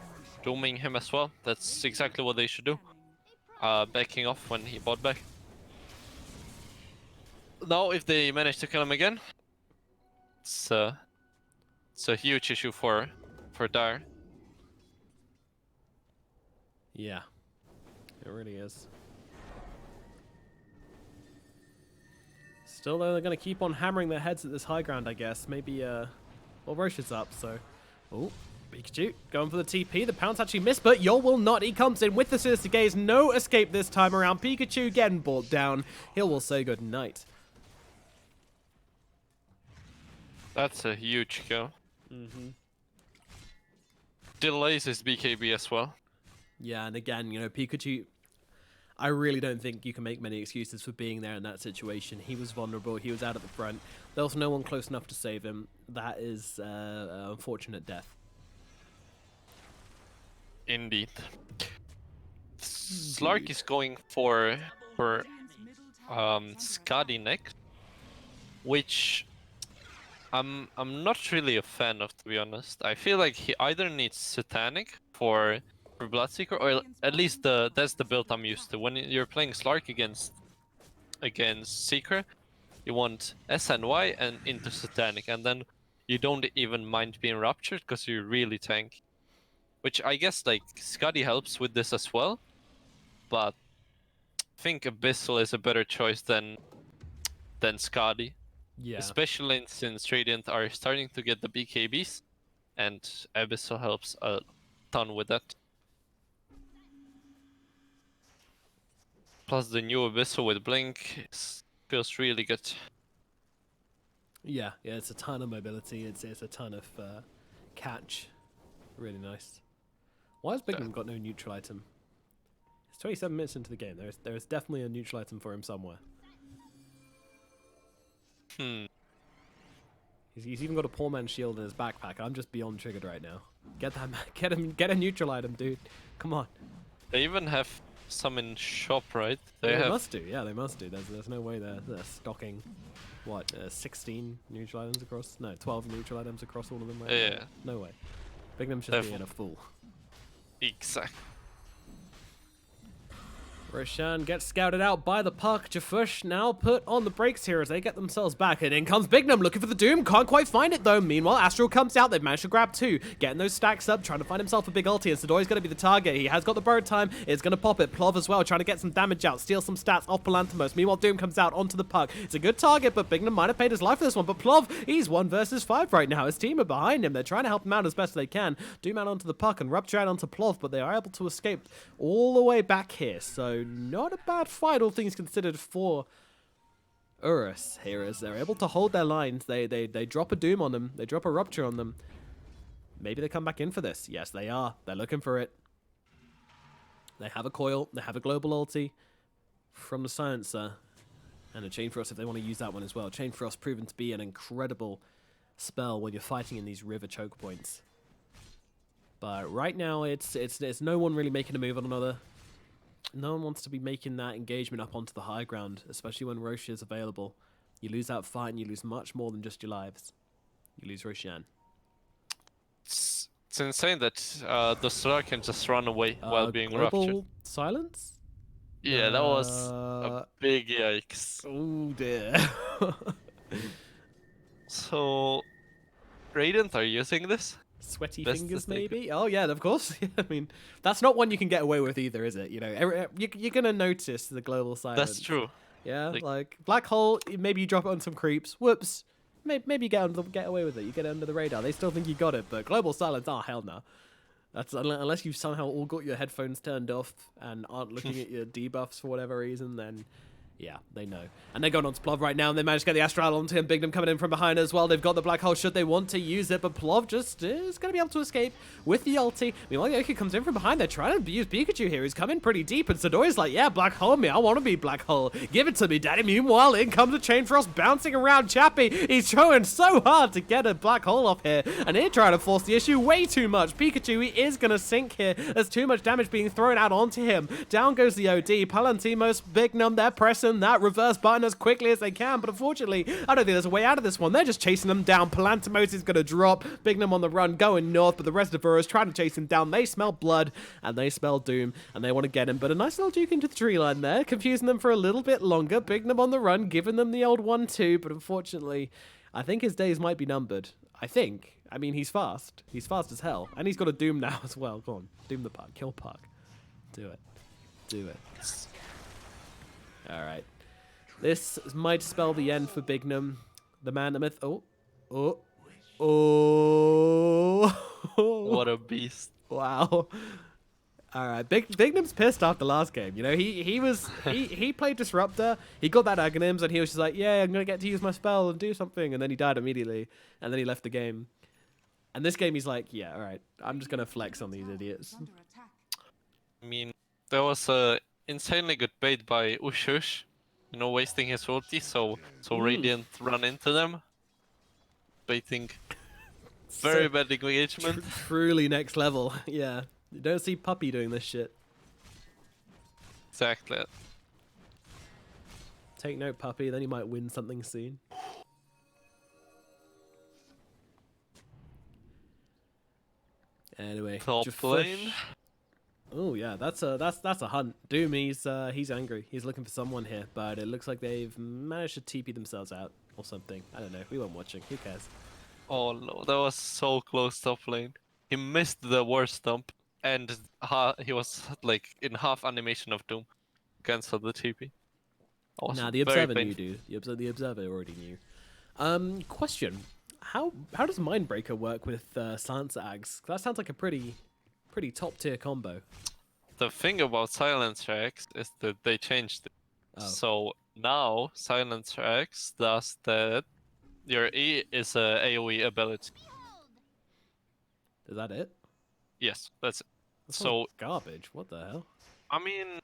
S1: dooming him as well. That's exactly what they should do. Backing off when he bought back. Now, if they manage to kill him again, it's a huge issue for Dire.
S3: Yeah, it really is. Still, though, they're going to keep on hammering their heads at this high ground, I guess. Maybe, well, Roche is up, so... Oh, Pikachu going for the TP. The pounce actually missed, but Yol will not. He comes in with the Sinister Gaze. No escape this time around. Pikachu getting brought down. He will say good night.
S1: That's a huge kill. Delays his BKB as well.
S3: Yeah, and again, you know, Pikachu... I really don't think you can make many excuses for being there in that situation. He was vulnerable. He was out at the front. There was no one close enough to save him. That is an unfortunate death.
S1: Indeed. Slark is going for Skadi next, which I'm not really a fan of, to be honest. I feel like he either needs Satanic for Bloodseeker, or at least that's the build I'm used to. When you're playing Slark against Seeker, you want SNY and into Satanic, and then you don't even mind being ruptured because you really tank. Which I guess like Skadi helps with this as well, but I think Abyssal is a better choice than Skadi.
S3: Yeah.
S1: Especially since Radiant are starting to get the BKBs, and Abyssal helps a ton with that. Plus the new Abyssal with Blink feels really good.
S3: Yeah, it's a ton of mobility. It's a ton of catch. Really nice. Why has Bignum got no neutral item? It's 27 minutes into the game. There is definitely a neutral item for him somewhere. He's even got a poor man's shield in his backpack. I'm just beyond triggered right now. Get that, get a neutral item, dude. Come on.
S1: They even have some in shop, right?
S3: They
S1: have.
S3: must do. Yeah, they must do. There's no way they're stocking, what, 16 neutral items across? No, 12 neutral items across all of them right now.
S1: Yeah.
S3: No way. Bignam's just being a fool.
S1: Exactly.
S3: Roshan gets scouted out by the puck. jfshfh now put on the brakes here as they get themselves back. And in comes Bignam looking for the Doom. Can't quite find it though. Meanwhile, Astral comes out. They've managed to grab 2. Getting those stacks up. Trying to find himself a big ulti. And Sadori's going to be the target. He has got the bird time. It's going to pop it. Plov as well. Trying to get some damage out. Steal some stats off Palanthamos. Meanwhile, Doom comes out onto the puck. It's a good target, but Bignam might have paid his life for this one. But Plov, he's 1 versus 5 right now. His team are behind him. They're trying to help him out as best they can. Doom out onto the puck and Rupture out onto Plov. But they are able to escape all the way back here. So not a bad fight, all things considered, for URSUS here, as they're able to hold their lines. They drop a Doom on them. They drop a Rupture on them. Maybe they come back in for this. Yes, they are. They're looking for it. They have a coil. They have a global ulti from the Silencer. And a Chain Frost if they want to use that one as well. Chain Frost proven to be an incredible spell when you're fighting in these river choke points. But right now, it's no one really making a move on another. No one wants to be making that engagement up onto the high ground, especially when Rosh is available. You lose that fight and you lose much more than just your lives. You lose Roshan.
S1: It's insane that the Star can just run away while being ruptured.
S3: Silence?
S1: Yeah, that was a big yikes.
S3: Oh dear.
S1: So, Radiant are using this?
S3: Sweaty
S1: That's
S3: fingers,
S1: the thing.
S3: maybe? Oh, yeah, of course. I mean, that's not one you can get away with either, is it? You know, you're going to notice the global silence.
S1: That's true.
S3: Yeah,
S1: Like-
S3: like Black Hole, maybe you drop it on some creeps. Whoops. Maybe you get away with it. You get it under the radar. They still think you got it, but global silence, oh, hell no. That's unless you've somehow all got your headphones turned off and aren't looking at your debuffs for whatever reason, then yeah, they know. And they're going on to Plov right now, and they managed to get the Astral onto him. Bignam coming in from behind as well. They've got the Black Hole should they want to use it, but Plov just is going to be able to escape with the ulti. Meanwhile, Yoki comes in from behind. They're trying to use Pikachu here. He's coming pretty deep, and Sadori's like, yeah, Black Hole me. I want to be Black Hole. Give it to me, daddy. Meanwhile, in comes the Chain Frost bouncing around Chappie. He's trying so hard to get a Black Hole off here, and they're trying to force the issue way too much. Pikachu, he is going to sink here. There's too much damage being thrown out onto him. Down goes the OD. Palantimos, Bignam, they're pressing that reverse button as quickly as they can, but unfortunately, I don't think there's a way out of this one. They're just chasing them down. Palantimos is going to drop. Bignam on the run, going north, but the rest of URSUS trying to chase him down. They smell blood, and they smell doom, and they want to get him, but a nice little juke into the tree line there, confusing them for a little bit longer. Bignam on the run, giving them the old 1-2, but unfortunately, I think his days might be numbered. I think. I mean, he's fast. He's fast as hell, and he's got a doom now as well. Go on, doom the puck. Kill puck. Do it. Do it. Alright. This might spell the end for Bignam. The man, the myth. Oh.
S1: What a beast.
S3: Wow. Alright, Bignam's pissed after last game. You know, he played Disruptor, he got that Aghanims, and he was just like, yeah, I'm gonna get to use my spell and do something, and then he died immediately, and then he left the game. And this game he's like, yeah, alright, I'm just gonna flex on these idiots.
S2: Under attack.
S1: I mean, there was a insanely good bait by URSUS, you know, wasting his ulti, so Radiant run into them, baiting very bad engagement.
S3: Truly next level, yeah. You don't see Puppy doing this shit.
S1: Exactly.
S3: Take note, Puppy, then you might win something soon. Anyway,
S1: Top
S3: jfshfh.
S1: lane.
S3: Oh yeah, that's a hunt. Doom, he's angry. He's looking for someone here, but it looks like they've managed to TP themselves out or something. I don't know. We weren't watching. Who cares?
S1: Oh no, that was so close top lane. He missed the worst stump, and he was like in half animation of Doom. Cancel the TP. Awesome.
S3: Nah, the
S1: Very
S3: observer knew,
S1: painful.
S3: dude. The observer already knew. Question: How does Mindbreaker work with Silencer Ags? That sounds like a pretty top tier combo.
S1: The thing about Silencer X is that they changed it.
S3: Oh.
S1: So now Silencer X does that. Your E is a AoE ability.
S3: Is that it?
S1: Yes, that's it.
S3: That
S1: So
S3: sounds garbage. What the hell?
S1: I mean,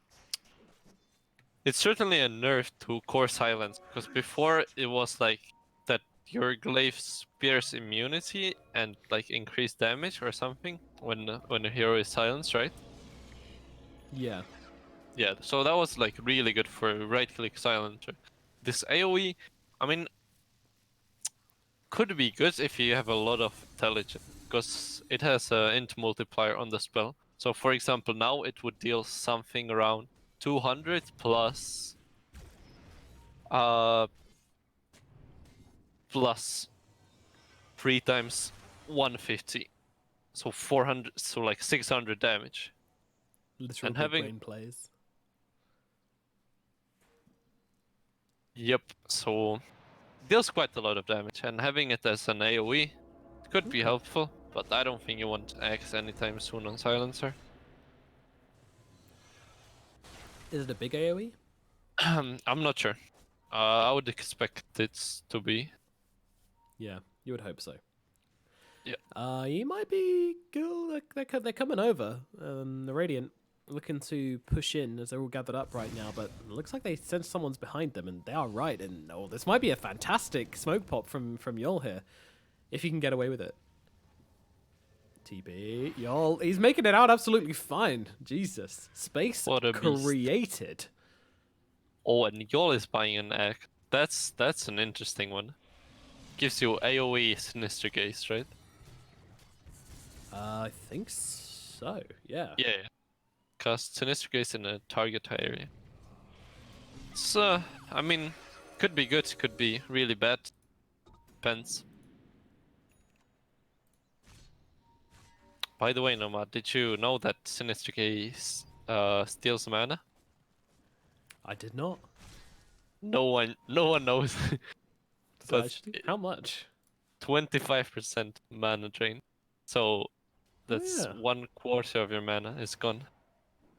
S1: it's certainly a nerf to core silence because before it was like that your glaive spears immunity and like increased damage or something when a hero is silenced, right?
S3: Yeah.
S1: Yeah, so that was like really good for right-click silencer. This AoE, I mean, could be good if you have a lot of intelligence, because it has a int multiplier on the spell. So for example, now it would deal something around 200 plus uh plus 3 times 150. So 400, so like 600 damage.
S3: Literal
S1: And
S3: big
S1: having,
S3: brain plays.
S1: yep, so deals quite a lot of damage, and having it as an AoE could be helpful, but I don't think you want X anytime soon on Silencer.
S3: Is it a big AoE?
S1: I'm not sure. I would expect it to be.
S3: Yeah, you would hope so.
S1: Yeah.
S3: You might be good. They're coming over. The Radiant looking to push in as they're all gathered up right now, but it looks like they sense someone's behind them, and they are right. And oh, this might be a fantastic smoke pop from Yol here, if he can get away with it. TB, Yol, he's making it out absolutely fine. Jesus, space
S1: What a beast.
S3: created.
S1: Oh, and Yol is buying an egg. That's an interesting one. Gives you AoE Sinister Gaze, right?
S3: I think so. Yeah.
S1: Yeah. Cast Sinister Gaze in a target area. It's, I mean, could be good, could be really bad. Depends. By the way, Nomad, did you know that Sinister Gaze steals mana?
S3: I did not.
S1: No one knows.
S3: So
S1: But
S3: actually, how much?
S1: 25% mana drain. So that's
S3: yeah.
S1: 1/4 of your mana is gone.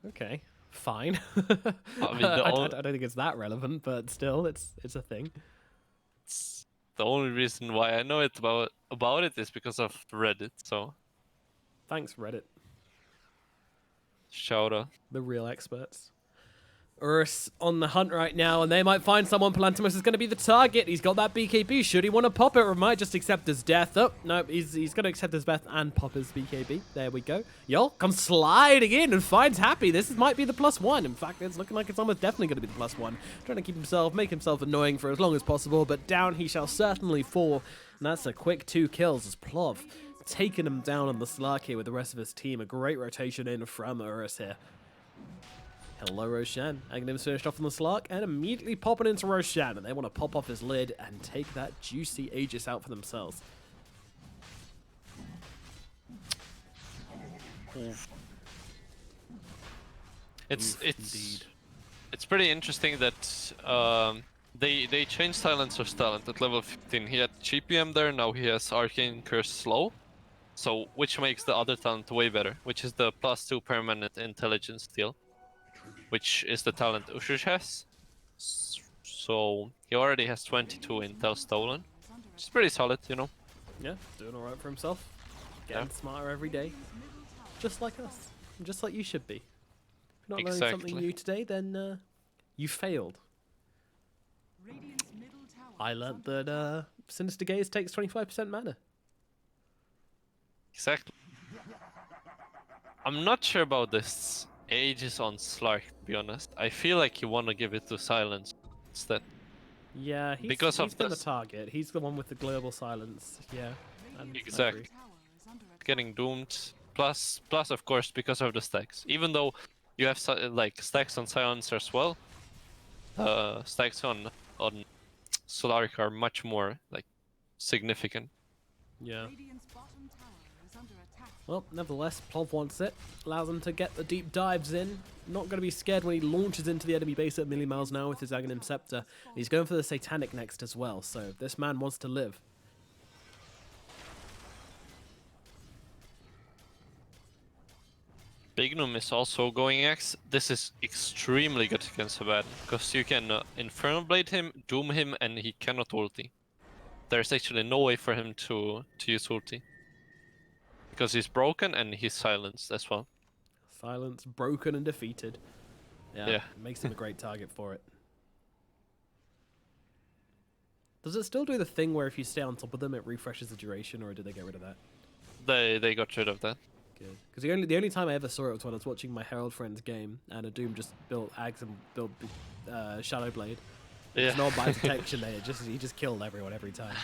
S3: Okay, fine.
S1: I mean,
S3: I don't think it's that relevant, but still, it's a thing.
S1: the only reason why I know it about it is because of Reddit. So
S3: Thanks, Reddit,
S1: shout out.
S3: the real experts. URSUS on the hunt right now, and they might find someone. Palantimos is going to be the target. He's got that BKB. Should he want to pop it, or might just accept his death? Oh, no, he's going to accept his death and pop his BKB. There we go. Yol comes sliding in and finds Happy. This might be the +1. In fact, it's looking like it's almost definitely going to be the +1. Trying to make himself annoying for as long as possible, but down he shall certainly fall. And that's a quick 2 kills as Plov taking him down on the Slark here with the rest of his team. A great rotation in from URSUS here. Hello, Roshan. Agnim's finished off on the Slark and immediately popping into Roshan, and they want to pop off his lid and take that juicy Aegis out for themselves.
S1: It's
S3: Indeed.
S1: it's pretty interesting that they changed Silencer's talent at level 15. He had GPM there, now he has Arcane Curse Slow. So which makes the other talent way better, which is the +2 permanent intelligence deal, which is the talent URSUS has. So he already has 22 intel stolen, which is pretty solid, you know.
S3: Yeah, doing alright for himself. Getting smarter every day. Just like us. Just like you should be. If you're not learning something
S1: Exactly.
S3: new today, then you failed.
S2: Radiant's middle tower
S3: I
S2: is
S3: learnt
S2: under
S3: that Sinister Gaze takes 25% mana.
S1: Exactly. I'm not sure about this Aegis on Slark, to be honest. I feel like you want to give it to Silence instead.
S3: Yeah,
S1: Because
S3: he's
S1: of
S3: been the
S1: this.
S3: target. He's the one with the global silence. Yeah. I
S1: Exactly.
S3: agree.
S2: tower is under attack.
S1: Getting doomed. Plus, of course, because of the stacks. Even though you have like stacks on Silencer as well, stacks on Slark are much more like significant.
S3: Yeah.
S2: Radiant's bottom tower is under attack.
S3: Well, nevertheless, Plov wants it. Allows him to get the deep dives in. Not going to be scared when he launches into the enemy base at a million miles an hour with his Aghanim Scepter. He's going for the Satanic next as well, so this man wants to live.
S1: Bignum is also going X. This is extremely good against Abaddon, because you can Infernal Blade him, Doom him, and he cannot ulti. There's actually no way for him to use ulti. Because he's broken and he's silenced as well.
S3: Silence, broken and defeated. Yeah,
S1: Yeah.
S3: makes him a great target for it. Does it still do the thing where if you stay on top of them, it refreshes the duration, or did they get rid of that?
S1: They got rid of that.
S3: Good. Because the only time I ever saw it was when I was watching my Herald friend's game, and a Doom just built Ags and built Shadow Blade. It's not by protection there. He just killed everyone every time.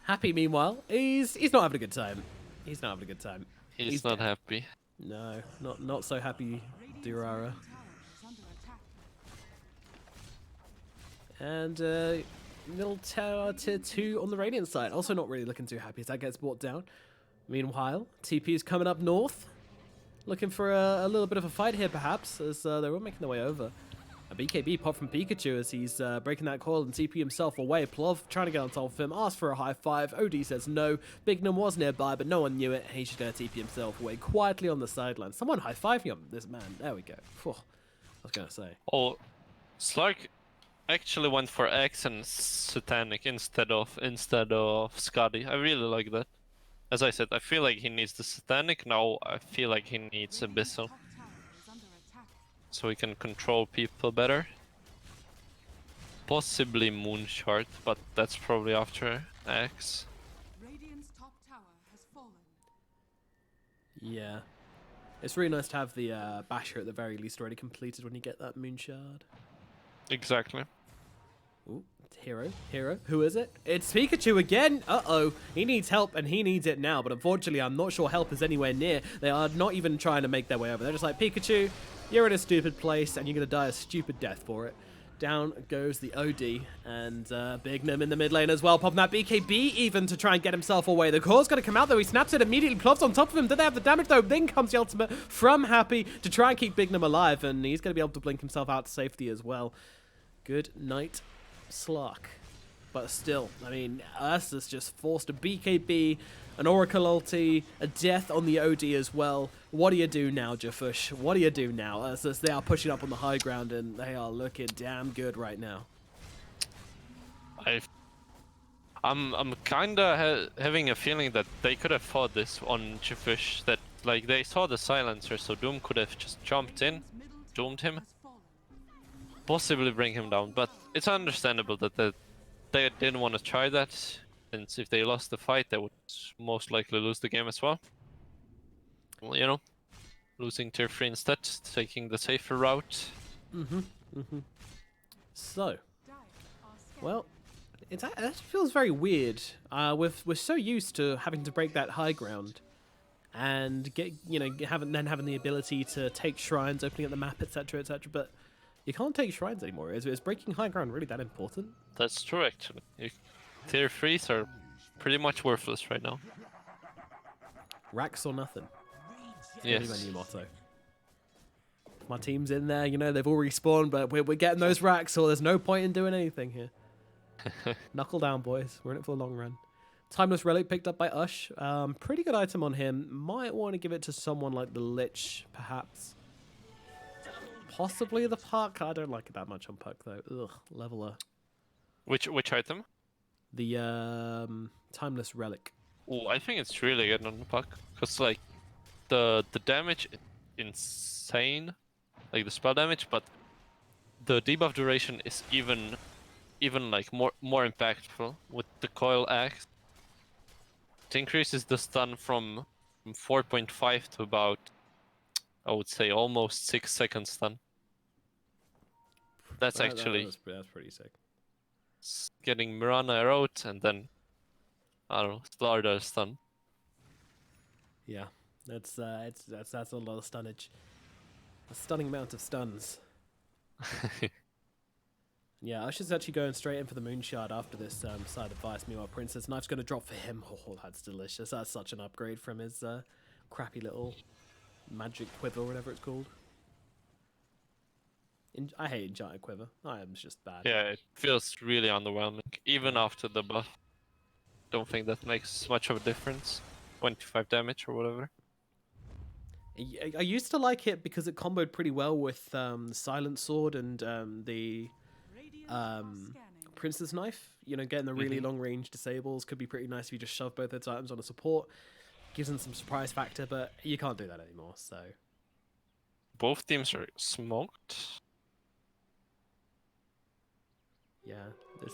S3: Happy, meanwhile, he's not having a good time. He's not having a good time.
S1: He's not
S3: dead.
S1: happy.
S3: No, not so happy, Durara. And middle tower tier 2 on the Radiant side. Also not really looking too happy as that gets brought down. Meanwhile, TP is coming up north. Looking for a little bit of a fight here, perhaps, as they're all making their way over. A BKB pop from Pikachu as he's breaking that coil and TP himself away. Plov trying to get on top of him, asks for a high five. OD says no. Bignum was nearby, but no one knew it. He's just going to TP himself away quietly on the sideline. Someone high-fiving him, this man. There we go. Phew. I was going to say.
S1: Oh, Slark actually went for X and Satanic instead of Skadi. I really like that. As I said, I feel like he needs the Satanic. Now I feel like he needs Abyssal. So he can control people better. Possibly Moonshard, but that's probably after X.
S2: Radiant's top tower has fallen.
S3: Yeah. It's really nice to have the Basher at the very least already completed when you get that Moonshard.
S1: Exactly.
S3: Ooh, hero. Who is it? It's Pikachu again. Uh-oh. He needs help, and he needs it now. But unfortunately, I'm not sure help is anywhere near. They are not even trying to make their way over. They're just like, Pikachu, you're in a stupid place, and you're going to die a stupid death for it. Down goes the OD, and Bignum in the mid lane as well, popping that BKB even to try and get himself away. The core's going to come out, though. He snaps it immediately, Plov's on top of him. Did they have the damage, though? Then comes the ultimate from Happy to try and keep Bignum alive, and he's going to be able to blink himself out to safety as well. Good night, Slark. But still, I mean, URSUS just forced a BKB, an Oracle ulti, a death on the OD as well. What do you do now, jfshfh? What do you do now? URSUS, they are pushing up on the high ground, and they are looking damn good right now.
S1: I'm kinda having a feeling that they could have fought this on jfshfh, that like they saw the silencer, so Doom could have just jumped in, doomed him, possibly bring him down. But it's understandable that they didn't want to try that, since if they lost the fight, they would most likely lose the game as well. Well, you know, losing tier 3 instead, taking the safer route.
S3: So, well, that feels very weird. We're so used to having to break that high ground and having the ability to take shrines, opening up the map, etc., etc. But you can't take shrines anymore. Is breaking high ground really that important?
S1: That's true, actually. Tier 3s are pretty much worthless right now.
S3: Racks or nothing.
S1: Yes.
S3: My new motto. My team's in there, they've all respawned, but we're getting those racks, so there's no point in doing anything here. Knuckle down, boys. We're in it for the long run. Timeless Relic picked up by Ush. Pretty good item on him. Might want to give it to someone like the Lich, perhaps. Possibly the Puck. I don't like it that much on Puck, though. Ugh, leveler.
S1: Which item?
S3: The Timeless Relic.
S1: Oh, I think it's really good on the puck, because like the damage insane, like the spell damage, but the debuff duration is even like more impactful with the coil axe. It increases the stun from 4.5 to about, I would say, almost 6 seconds stun. That's actually
S3: that's pretty sick.
S1: getting Mirana out and then I don't know, Slardar stun.
S3: Yeah, that's a lot of stunnage. A stunning amount of stuns. Yeah, Ush is actually going straight in for the Moonshard after this side advice. Meanwhile, Princess Knife's going to drop for him. Oh, that's delicious. That's such an upgrade from his crappy little magic quiver or whatever it's called. I hate Enchanted Quiver. I am just bad.
S1: Yeah, it feels really underwhelming, even after the buff. Don't think that makes much of a difference. 25 damage or whatever.
S3: I used to like it because it comboed pretty well with the Silent Sword and the Princess Knife. Getting the really long range disables could be pretty nice if you just shove both those items on a support. Gives them some surprise factor, but you can't do that anymore, so...
S1: Both teams are smoked.
S3: Yeah,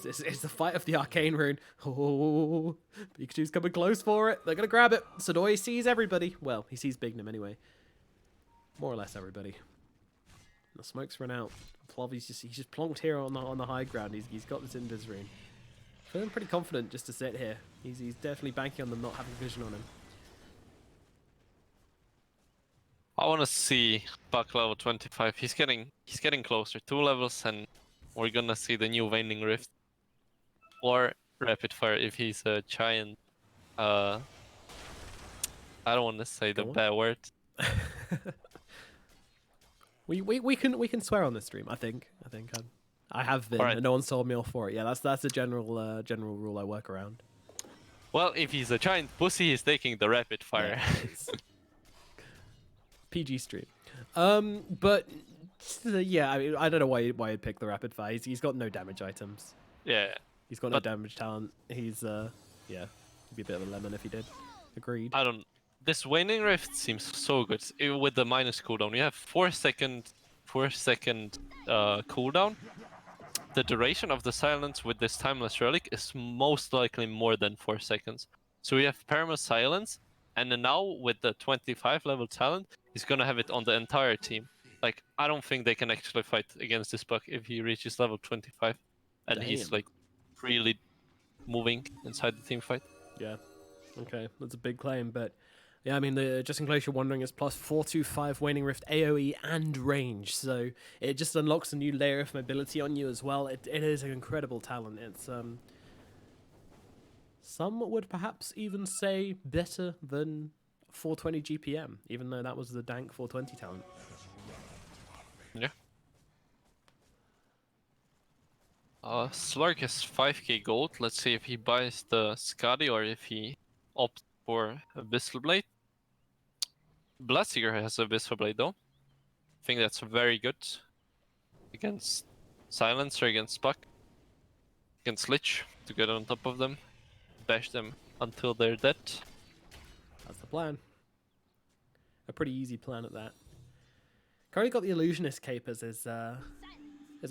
S3: it's the fight of the arcane rune. Oh, Pikachu's coming close for it. They're gonna grab it. Sodoi sees everybody. Well, he sees Bignum anyway. More or less everybody. The smoke's run out. Plov, he's just plonked here on the high ground. He's got this Invis rune. Feeling pretty confident just to sit here. He's definitely banking on them not having vision on him.
S1: I want to see Buck level 25. He's getting closer. 2 levels, and we're gonna see the new Waning Rift or Rapid Fire if he's a giant. I don't want to say the bad word.
S3: we can swear on this stream. I think I have been, and no one's told me off for it. Yeah, that's a general rule I work around.
S1: Well, if he's a giant pussy, he's taking the Rapid Fire.
S3: Yeah, PG stream. But yeah, I mean, I don't know why he'd pick the Rapid Fire. He's got no damage items.
S1: Yeah.
S3: He's got no damage talent. He's yeah, he'd be a bit of a lemon if he did. Agreed.
S1: This Waning Rift seems so good. Even with the minus cooldown, you have 4 second cooldown. The duration of the silence with this timeless relic is most likely more than 4 seconds. So we have perma silence, and then now with the 25 level talent, he's gonna have it on the entire team. Like, I don't think they can actually fight against this Buck if he reaches level 25, and he's like really moving inside the team fight.
S3: Yeah. Okay, that's a big claim, but yeah, I mean, just in case you're wondering, it's plus 425 Waning Rift AoE and range, so it just unlocks a new layer of mobility on you as well. It is an incredible talent. It's some would perhaps even say better than 420 GPM, even though that was the dank 420 talent.
S1: Yeah. Slurk has 5k gold. Let's see if he buys the Skadi or if he opts for Abyssal Blade. Bloodseeker has Abyssal Blade though. I think that's very good against Silencer, against Buck, against Lich, to get on top of them, bash them until they're dead.
S3: That's the plan. A pretty easy plan at that. Currently got the Illusionist cape as his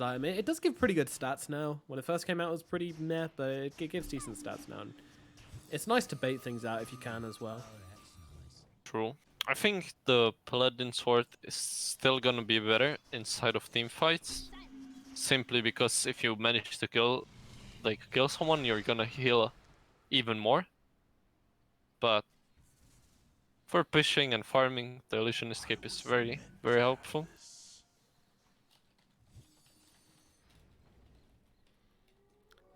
S3: item. It does give pretty good stats now. When it first came out, it was pretty meh, but it gives decent stats now. And it's nice to bait things out if you can as well.
S1: True. I think the Paladin Sword is still gonna be better inside of team fights, simply because if you manage to kill someone, you're gonna heal even more. But for pushing and farming, the Illusionist cape is very, very helpful.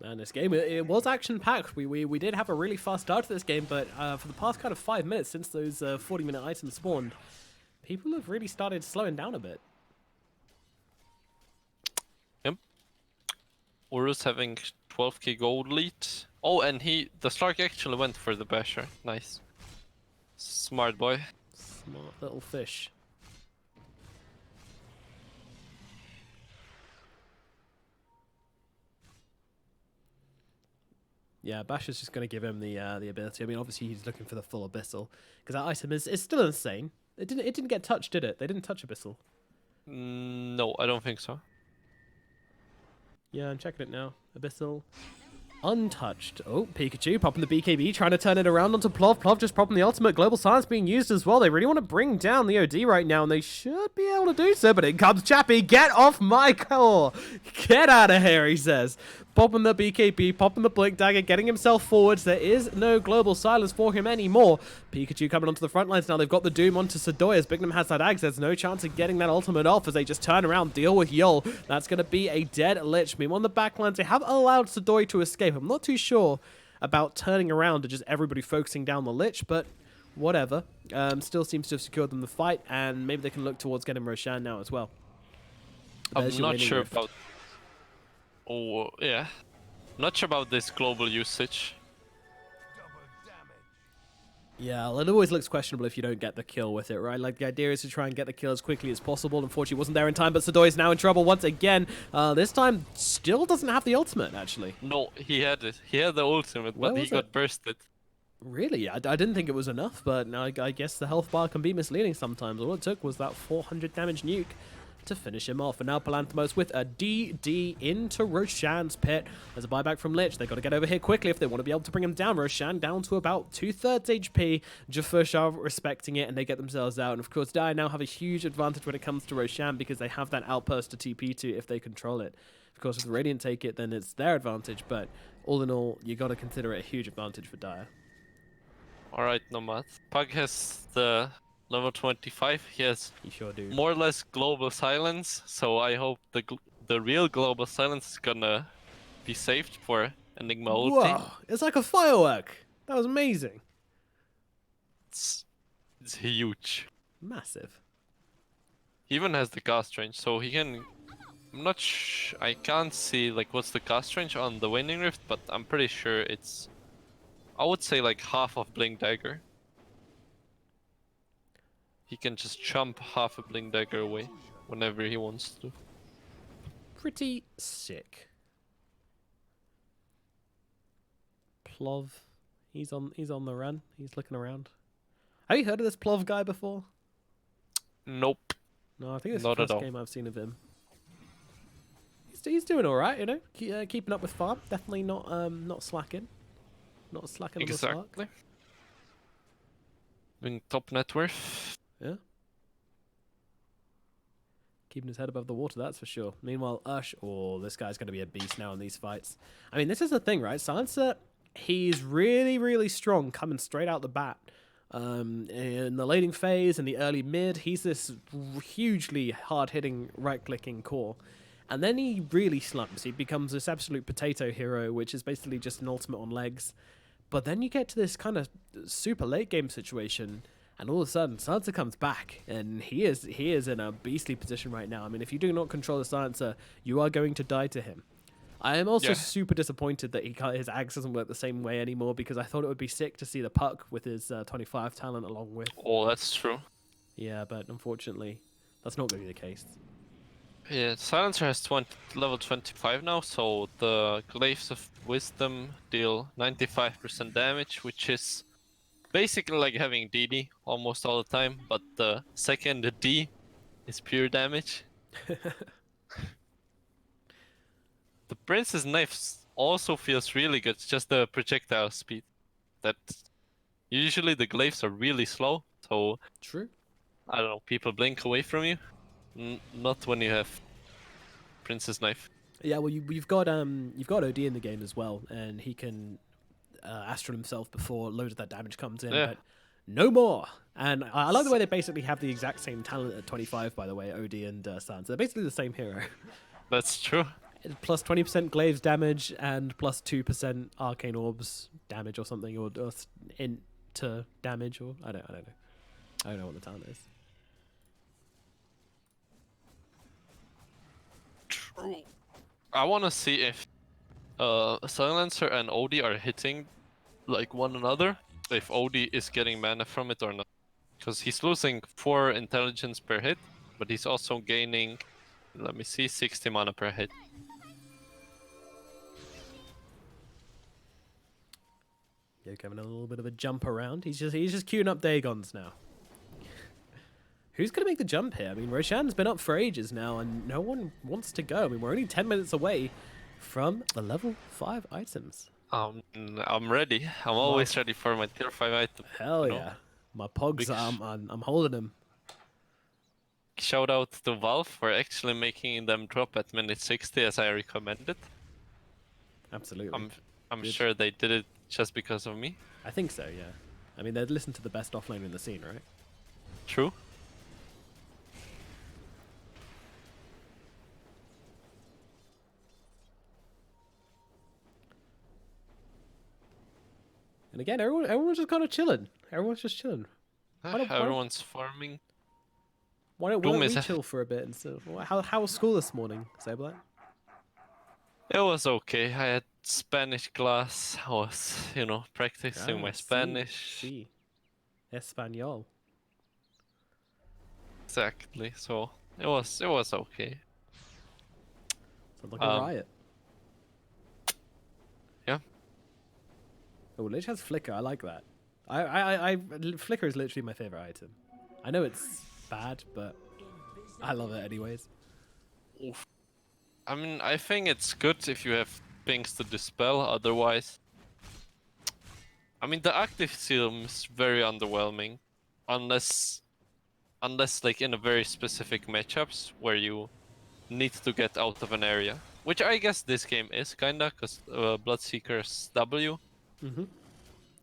S3: Man, this game, it was action-packed. We did have a really fast start to this game, but for the past kind of 5 minutes since those 40-minute items spawned, people have really started slowing down a bit.
S1: Yep. URSUS having 12k gold lead. Oh, and the Slark actually went for the Basher. Nice. Smart boy.
S3: Smart little fish. Yeah, Bash is just going to give him the ability. I mean, obviously he's looking for the full Abyssal, because that item is still insane. It didn't get touched, did it? They didn't touch Abyssal.
S1: No, I don't think so.
S3: Yeah, I'm checking it now. Abyssal. Untouched. Oh, Pikachu popping the BKB, trying to turn it around onto Plov. Plov just popping the ultimate. Global Silence being used as well. They really want to bring down the OD right now, and they should be able to do so, but in comes Chappie. Get off my core! Get out of here, he says. Popping the BKB, popping the Blink Dagger, getting himself forwards. There is no Global Silence for him anymore. Pikachu coming onto the front lines now. They've got the Doom onto Sodoi as Bignum has that Axe. There's no chance of getting that ultimate off as they just turn around, deal with Yul. That's going to be a dead Lich. Meanwhile, on the backlines, they have allowed Sodoi to escape. I'm not too sure about turning around and just everybody focusing down the Lich, but whatever. Still seems to have secured them the fight, and maybe they can look towards getting Roshan now as well.
S1: I'm not sure about... Oh, yeah. Not sure about this global usage.
S3: Yeah, well, it always looks questionable if you don't get the kill with it, right? Like, the idea is to try and get the kill as quickly as possible. Unfortunately, wasn't there in time, but Sodoi is now in trouble once again. This time, still doesn't have the ultimate, actually.
S1: No, he had it. He had the ultimate, but he got bursted.
S3: Really? I didn't think it was enough, but I guess the health bar can be misleading sometimes. All it took was that 400 damage nuke to finish him off. And now Palanthmos with a DD into Roshan's pit. There's a buyback from Lich. They've got to get over here quickly if they want to be able to bring him down. Roshan down to about 2/3 HP. jfshfh are respecting it, and they get themselves out. And of course, Dire now have a huge advantage when it comes to Roshan because they have that outpost to TP to if they control it. Of course, if the Radiant take it, then it's their advantage. But all in all, you got to consider it a huge advantage for Dire.
S1: Alright, Nomad. Pug has the level 25. He has
S3: You sure do.
S1: more or less global silence, so I hope the real global silence is gonna be saved for Enigma ulti.
S3: Whoa! It's like a firework. That was amazing.
S1: It's huge.
S3: Massive.
S1: He even has the cast range, so he can. I'm not I can't see like what's the cast range on the Waning Rift, but I'm pretty sure it's. I would say like half of Blink Dagger. He can just jump half a Blink Dagger away whenever he wants to.
S3: Pretty sick. Plov. He's on the run. He's looking around. Have you heard of this Plov guy before?
S1: Nope.
S3: No, I think it's
S1: Not
S3: the
S1: at
S3: first
S1: all.
S3: game I've seen of him. He's doing all right, you know. Keeping up with farm. Definitely not slacking. Not slacking on the slack.
S1: Exactly. Being top net worth.
S3: Yeah. Keeping his head above the water, that's for sure. Meanwhile, Ush, oh, this guy's going to be a beast now in these fights. I mean, this is the thing, right? Silencer, he's really, really strong coming straight out the bat. In the laning phase, in the early mid, he's this hugely hard-hitting, right-clicking core. And then he really slumps. He becomes this absolute potato hero, which is basically just an ultimate on legs. But then you get to this kind of super late-game situation, and all of a sudden, Silencer comes back, and he is in a beastly position right now. I mean, if you do not control the Silencer, you are going to die to him. I am also super disappointed that his axe doesn't work the same way anymore, because I thought it would be sick to see the Puck with his 25 talent along with.
S1: Oh, that's true.
S3: Yeah, but unfortunately, that's not going to be the case.
S1: Yeah, Silencer has level 25 now, so the Glaives of Wisdom deal 95% damage, which is basically like having DD almost all the time, but the second the D is pure damage. The Prince's Knife also feels really good, it's just the projectile speed. That usually the Glaives are really slow, so
S3: True.
S1: I don't know, people blink away from you. Not when you have Prince's Knife.
S3: Yeah, well, you've got OD in the game as well, and he can astral himself before loads of that damage comes in, but no more. And I like the way they basically have the exact same talent at 25, by the way, OD and Sans. They're basically the same hero.
S1: That's true.
S3: Plus 20% glaives damage and plus 2% arcane orbs damage or something, or into damage, or I don't know. I don't know what the talent is.
S1: True. I want to see if Silencer and OD are hitting like one another, if OD is getting mana from it or not. Because he's losing 4 intelligence per hit, but he's also gaining, let me see, 60 mana per hit.
S3: Yeah, having a little bit of a jump around. He's just queuing up Dagons now. Who's going to make the jump here? I mean, Roshan's been up for ages now, and no one wants to go. I mean, we're only 10 minutes away from the level 5 items.
S1: I'm ready. I'm always ready for my tier 5 item.
S3: Hell yeah. My Pogs, I'm holding them.
S1: Shout out to Valve for actually making them drop at minute 60 as I recommended.
S3: Absolutely.
S1: I'm sure they did it just because of me.
S3: I think so, yeah. I mean, they'd listen to the best offlane in the scene, right?
S1: True.
S3: And again, everyone's just kind of chilling. Everyone's just chilling.
S1: Everyone's farming.
S3: Why don't we chill for a bit and stuff? How was school this morning, SabeRLighT?
S1: It was okay. I had Spanish class. I was, practicing my Spanish.
S3: Sí. Español.
S1: Exactly. So it was okay.
S3: Sounds like a riot.
S1: Yeah.
S3: Oh, Lich has Flicker. I like that. I Flicker is literally my favorite item. I know it's bad, but I love it anyways.
S1: Oof. I mean, I think it's good if you have things to dispel. Otherwise, I mean, the active seems very underwhelming, unless like in a very specific matchups where you need to get out of an area, which I guess this game is kinda, cause Bloodseeker's W.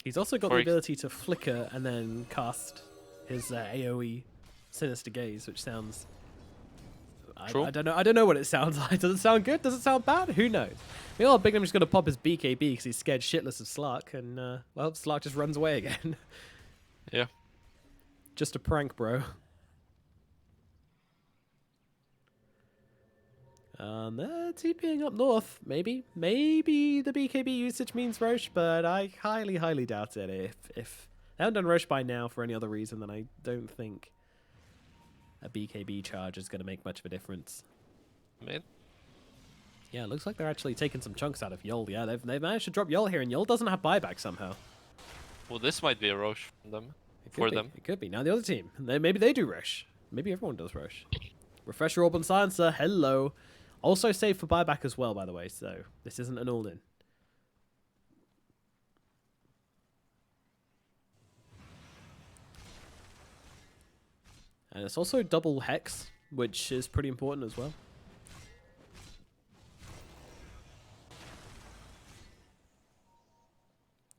S3: He's also got
S1: For
S3: the
S1: ex-
S3: ability to flicker and then cast his AoE Sinister Gaze, which sounds.
S1: True.
S3: I don't know. I don't know what it sounds like. Does it sound good? Does it sound bad? Who knows? Meanwhile, Big Nam's just gonna pop his BKB because he's scared shitless of Slark, and well, Slark just runs away again.
S1: Yeah.
S3: Just a prank, bro. They're TPing up north. Maybe the BKB usage means Roche, but I highly doubt it. If they haven't done Roche by now for any other reason, then I don't think a BKB charge is going to make much of a difference.
S1: Mid.
S3: Yeah, it looks like they're actually taking some chunks out of Yol. Yeah, they've managed to drop Yol here, and Yol doesn't have buyback somehow.
S1: Well, this might be a Roche from them.
S3: It could be. Now the other team, maybe they do Roche. Maybe everyone does Roche. Refresher Orb on Silencer, hello. Also saved for buyback as well, by the way, so this isn't an all-in. And it's also double Hex, which is pretty important as well.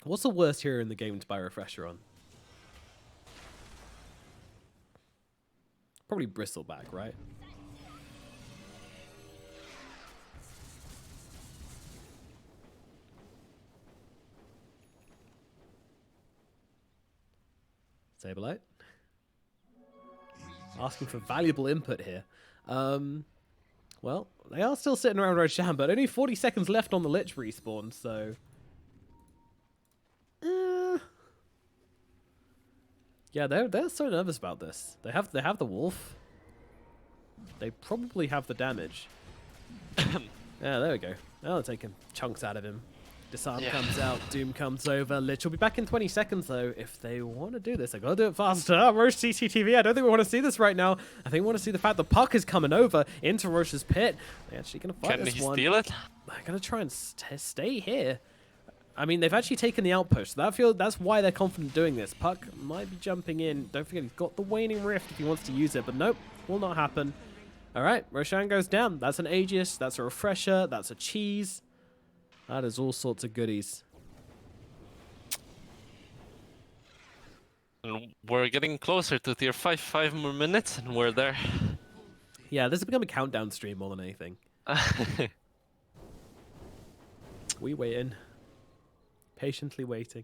S3: What's the worst hero in the game to buy Refresher on? Probably Bristleback, right? SabeRLighT. Asking for valuable input here. Well, they are still sitting around Roshan, but only 40 seconds left on the Lich respawn, so... Yeah, they're so nervous about this. They have the Wolf. They probably have the damage. Yeah, there we go. Oh, they're taking chunks out of him. Disarm comes out, Doom comes over. Lich will be back in 20 seconds, though. If they want to do this, they got to do it faster. Roche CCTV, I don't think we want to see this right now. I think we want to see the fact the puck is coming over into Roche's pit. They're actually going to fight this one.
S1: Can he steal it?
S3: They're going to try and stay here. I mean, they've actually taken the outpost. So that's why they're confident doing this. Puck might be jumping in. Don't forget, he's got the Waning Rift if he wants to use it, but nope, will not happen. All right, Roshan goes down. That's an Aegis. That's a Refresher. That's a Cheese. That is all sorts of goodies.
S1: And we're getting closer to tier 5. 5 more minutes, and we're there.
S3: Yeah, this has become a countdown stream more than anything. We waiting. Patiently waiting.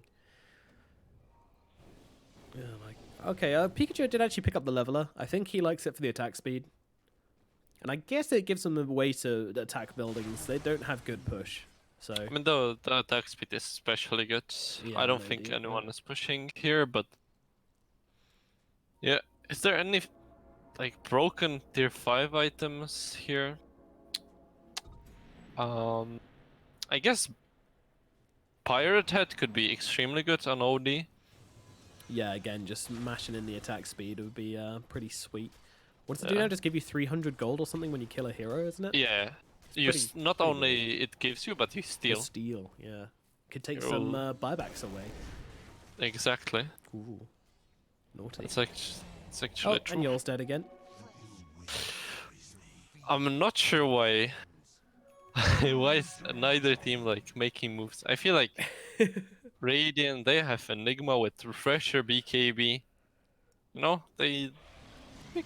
S3: Oh my. Okay, Pikachu did actually pick up the leveler. I think he likes it for the attack speed. And I guess it gives them a way to attack buildings. They don't have good push. So
S1: I mean, the attack speed is especially good.
S3: Yeah,
S1: I don't think anyone is pushing here, but yeah. Is there any like broken tier 5 items here? I guess Pirate Head could be extremely good on OD.
S3: yeah, again, just mashing in the attack speed would be pretty sweet. What does it do now? Just give you 300 gold or something when you kill a hero, isn't it?
S1: Yeah. Not
S3: pretty
S1: only it gives you, but you steal.
S3: Steal, yeah. Could take some buybacks away.
S1: Exactly.
S3: Ooh, naughty.
S1: It's actually true.
S3: And Yol's dead again.
S1: I'm not sure why. Why is neither team like making moves? I feel like Radiant, they have Enigma with Refresher, BKB. You know, they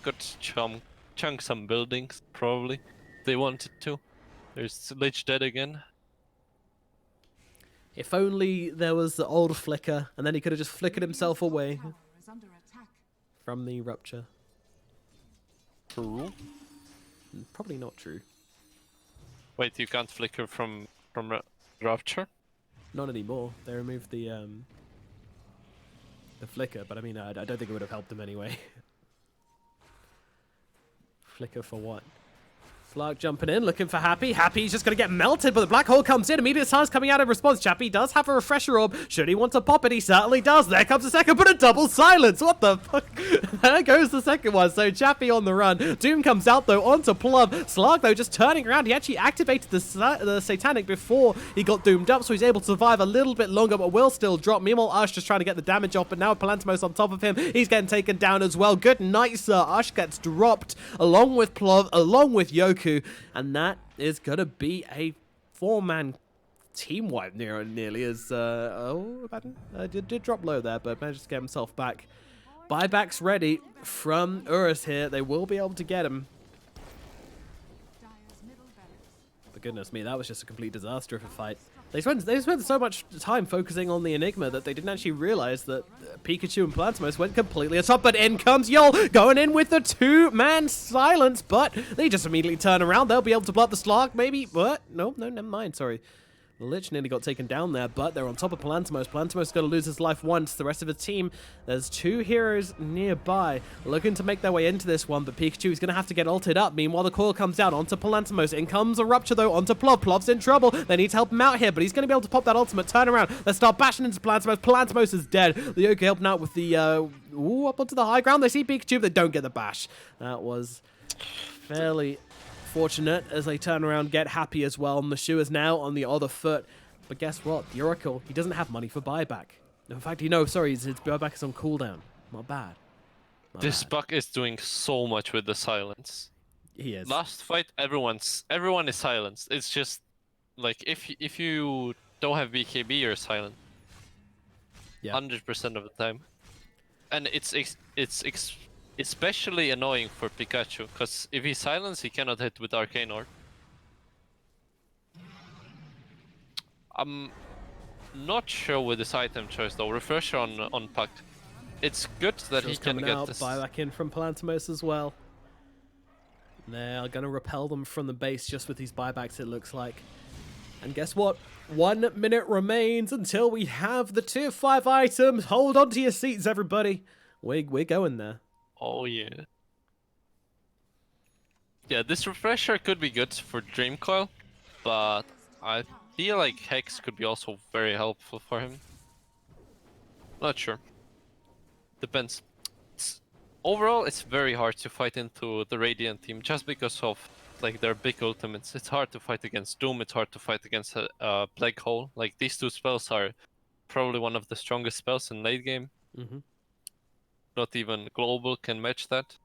S1: could chunk some buildings probably. If they wanted to. There's Lich dead again.
S3: If only there was the old flicker, and then he could have just flickered himself away
S2: Tower is under attack.
S3: from the rupture.
S1: True.
S3: Probably not true.
S1: Wait, you can't flicker from Rupture?
S3: Not anymore. They removed the flicker, but I mean, I don't think it would have helped him anyway. Flicker for what? Slark jumping in, looking for Happy. Happy's just going to get melted, but the black hole comes in. Immediate sun's coming out in response. Chappie does have a refresher orb. Should he want to pop it? He certainly does. There comes the second, but a double silence. What the fuck? There goes the second one. So Chappie on the run. Doom comes out, though, onto Plum. Slark, though, just turning around. He actually activated the Satanic before he got doomed up, so he's able to survive a little bit longer, but will still drop. Meanwhile, Ush just trying to get the damage off, but now Palantimos on top of him. He's getting taken down as well. Good night, sir. Ush gets dropped, along with Plov, along with Yoku, and that is going to be a 4-man team wipe nearly as, did drop low there, but managed to get himself back. Buybacks ready from URSUS here. They will be able to get him. But goodness me, that was just a complete disaster of a fight. They spent so much time focusing on the Enigma that they didn't actually realize that Pikachu and Palantimos went completely atop, but in comes Yol, going in with the 2-man silence, but they just immediately turn around. They'll be able to block the Slark, maybe. What? No, never mind, sorry. The Lich nearly got taken down there, but they're on top of Palantimos. Palantimos got to lose his life once. The rest of the team, there's 2 heroes nearby looking to make their way into this one, but Pikachu is going to have to get ulted up. Meanwhile, the coil comes down onto Palantimos. In comes a Rupture, though, onto Plov. Plov's in trouble. They need to help him out here, but he's going to be able to pop that ultimate. Turn around. Let's start bashing into Palantimos. Palantimos is dead. The Yoku helping out with the, up onto the high ground. They see Pikachu, but they don't get the bash. That was fairly fortunate as they turn around, get Happy as well. Mashu is now on the other foot. But guess what? The Oracle, he doesn't have money for buyback. In fact, sorry, his buyback is on cooldown. Not bad.
S1: This Buck is doing so much with the silence.
S3: He is.
S1: Last fight, everyone is silenced. It's just like if you don't have BKB, you're silent.
S3: Yeah.
S1: 100% of the time. And it's especially annoying for Pikachu, because if he's silenced, he cannot hit with Arcane Orb. I'm not sure with this item choice though. Refresher on Puck. It's good that he can get this.
S3: Buyback in from Palantimos as well. They're going to repel them from the base just with these buybacks, it looks like. And guess what? 1 minute remains until we have the tier 5 items. Hold on to your seats, everybody. We're going there.
S1: Oh yeah. Yeah, this refresher could be good for Dream Coil, but I feel like Hex could be also very helpful for him. Not sure. Depends. Overall, it's very hard to fight into the Radiant team just because of like their big ultimates. It's hard to fight against Doom. It's hard to fight against a Black Hole. Like these 2 spells are probably one of the strongest spells in late game. Not even Global can match that.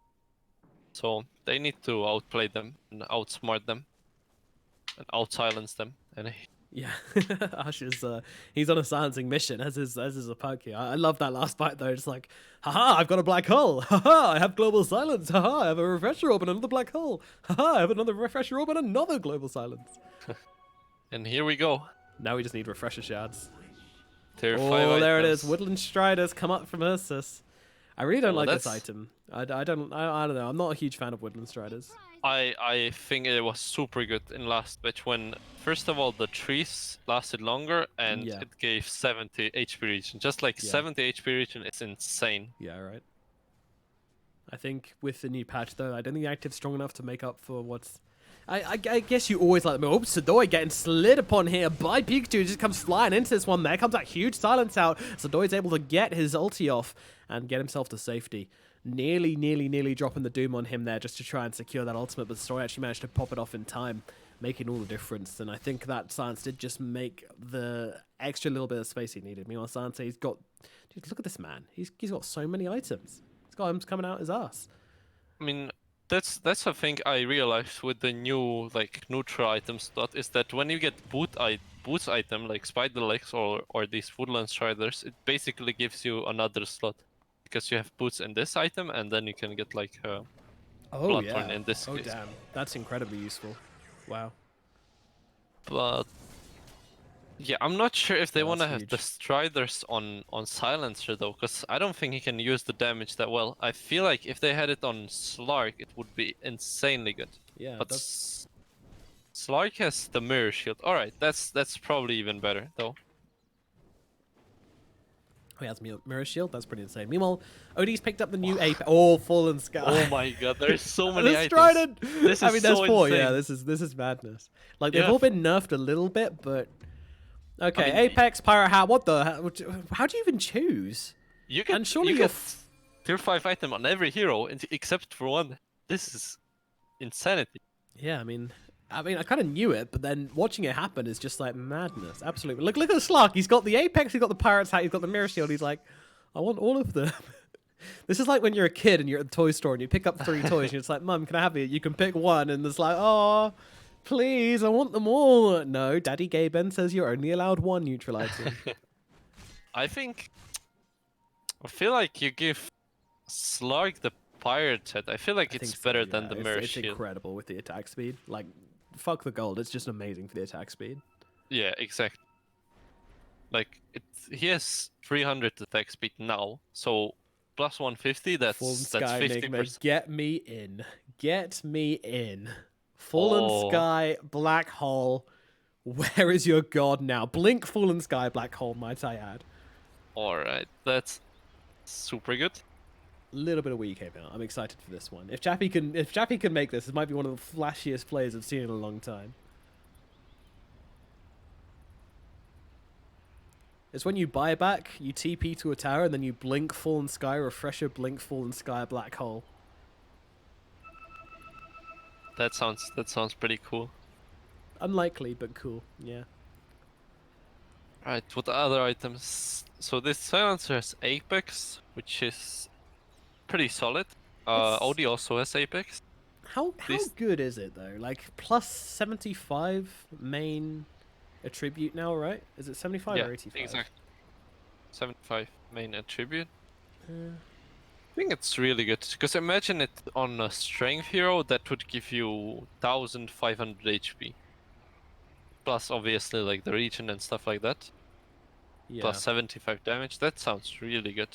S1: So they need to outplay them and outsmart them and outsilence them. And
S3: yeah, Ash is he's on a silencing mission as is Apoki. I love that last fight though. It's like, haha, I've got a black hole. Haha, I have global silence. Haha, I have a refresher orb and another black hole. Haha, I have another refresher orb and another global silence.
S1: and here we go.
S3: Now we just need refresher shards.
S1: Tier 5
S3: Oh, there it
S1: items.
S3: is. Woodland Striders come up from URSUS. I really don't like this
S1: that's-
S3: item. I don't know. I'm not a huge fan of Woodland Striders.
S1: I think it was super good in last patch when, first of all, the trees lasted longer and
S3: Yeah.
S1: it gave 70 HP regen. Just like 70 HP regen is insane.
S3: Yeah, right. I think with the new patch though, I don't think the active's strong enough to make up for what's... I guess you always like them. Oh, Sadoi getting slid upon here by Pikachu. Just comes flying into this one. There comes that huge silence out. Sadoi's able to get his ulti off and get himself to safety. Nearly dropping the Doom on him there just to try and secure that ultimate, but Story actually managed to pop it off in time, making all the difference. And I think that silence did just make the extra little bit of space he needed. Meanwhile, Silence, he's got... Dude, look at this man. He's got so many items. He's got items coming out his ass.
S1: I mean, that's a thing I realized with the new like neutral item slot is that when you get boots item like Spider Legs or these Woodland Striders, it basically gives you another slot because you have boots in this item and then you can get like Bloodthorn in this case.
S3: Damn, that's incredibly useful. Wow.
S1: But yeah, I'm not sure if they
S3: Yeah,
S1: want to
S3: that's
S1: have the
S3: huge.
S1: Striders on Silencer though, because I don't think he can use the damage that well. I feel like if they had it on Slark, it would be insanely good.
S3: Yeah,
S1: But
S3: that's...
S1: Slark has the mirror shield. Alright, that's probably even better though.
S3: He has Mirror Shield. That's pretty insane. Meanwhile, OD's picked up the new Ape. Oh, Fallen Sky.
S1: Oh my god, there's so many
S3: The
S1: items.
S3: Strident.
S1: This
S3: I
S1: is
S3: mean, there's
S1: so
S3: 4.
S1: insane.
S3: Yeah, this is madness. Like they've
S1: Yeah.
S3: all been nerfed a little bit, but okay.
S1: mean,
S3: Apex, Pirate Hat. What the? How do you even choose?
S1: You get,
S3: And surely
S1: you
S3: you're
S1: get tier 5 item on every hero except for one. This is insanity.
S3: Yeah, I mean, I kind of knew it, but then watching it happen is just like madness. Absolutely. Look at the Slark. He's got the Apex. He's got the Pirate's Hat. He's got the Mirror Shield. He's like, I want all of them. This is like when you're a kid and you're at the toy store and you pick up 3 toys and it's like, Mum, can I have it? You can pick one, and it's like, oh, please, I want them all. No, Daddy Gaben says you're only allowed 1 neutral item.
S1: I feel like you give Slark the pirate set. I feel like
S3: I
S1: it's
S3: think so,
S1: better
S3: yeah.
S1: than the Mirror
S3: It's
S1: Shield.
S3: incredible with the attack speed. Like, fuck the gold. It's just amazing for the attack speed.
S1: Yeah, exactly. Like he has 300 attack speed now, so plus 150.
S3: Fallen
S1: That's
S3: Sky
S1: 50%.
S3: Enigma, get me in. Get me in. Fallen
S1: Oh.
S3: Sky, Black Hole. Where is your god now? Blink, Fallen Sky, Black Hole, might I add.
S1: All right, that's super good.
S3: Little bit of wee came out. I'm excited for this one. If Chappie can make this, it might be one of the flashiest plays I've seen in a long time. It's when you buy back, you TP to a tower, and then you blink Fallen Sky, Refresher, blink Fallen Sky, Black Hole.
S1: That sounds pretty cool.
S3: Unlikely, but cool. Yeah.
S1: Right, what other items? So this silencer has Apex, which is pretty solid.
S3: It's-
S1: OD also has Apex.
S3: How
S1: This-
S3: good is it though? Like plus 75 main attribute now, right? Is it 75
S1: Yeah,
S3: or 85?
S1: exactly. 75 main attribute. I think it's really good, because imagine it on a strength hero, that would give you 1500 HP. Plus obviously like the region and stuff like that.
S3: Yeah.
S1: Plus 75 damage, that sounds really good.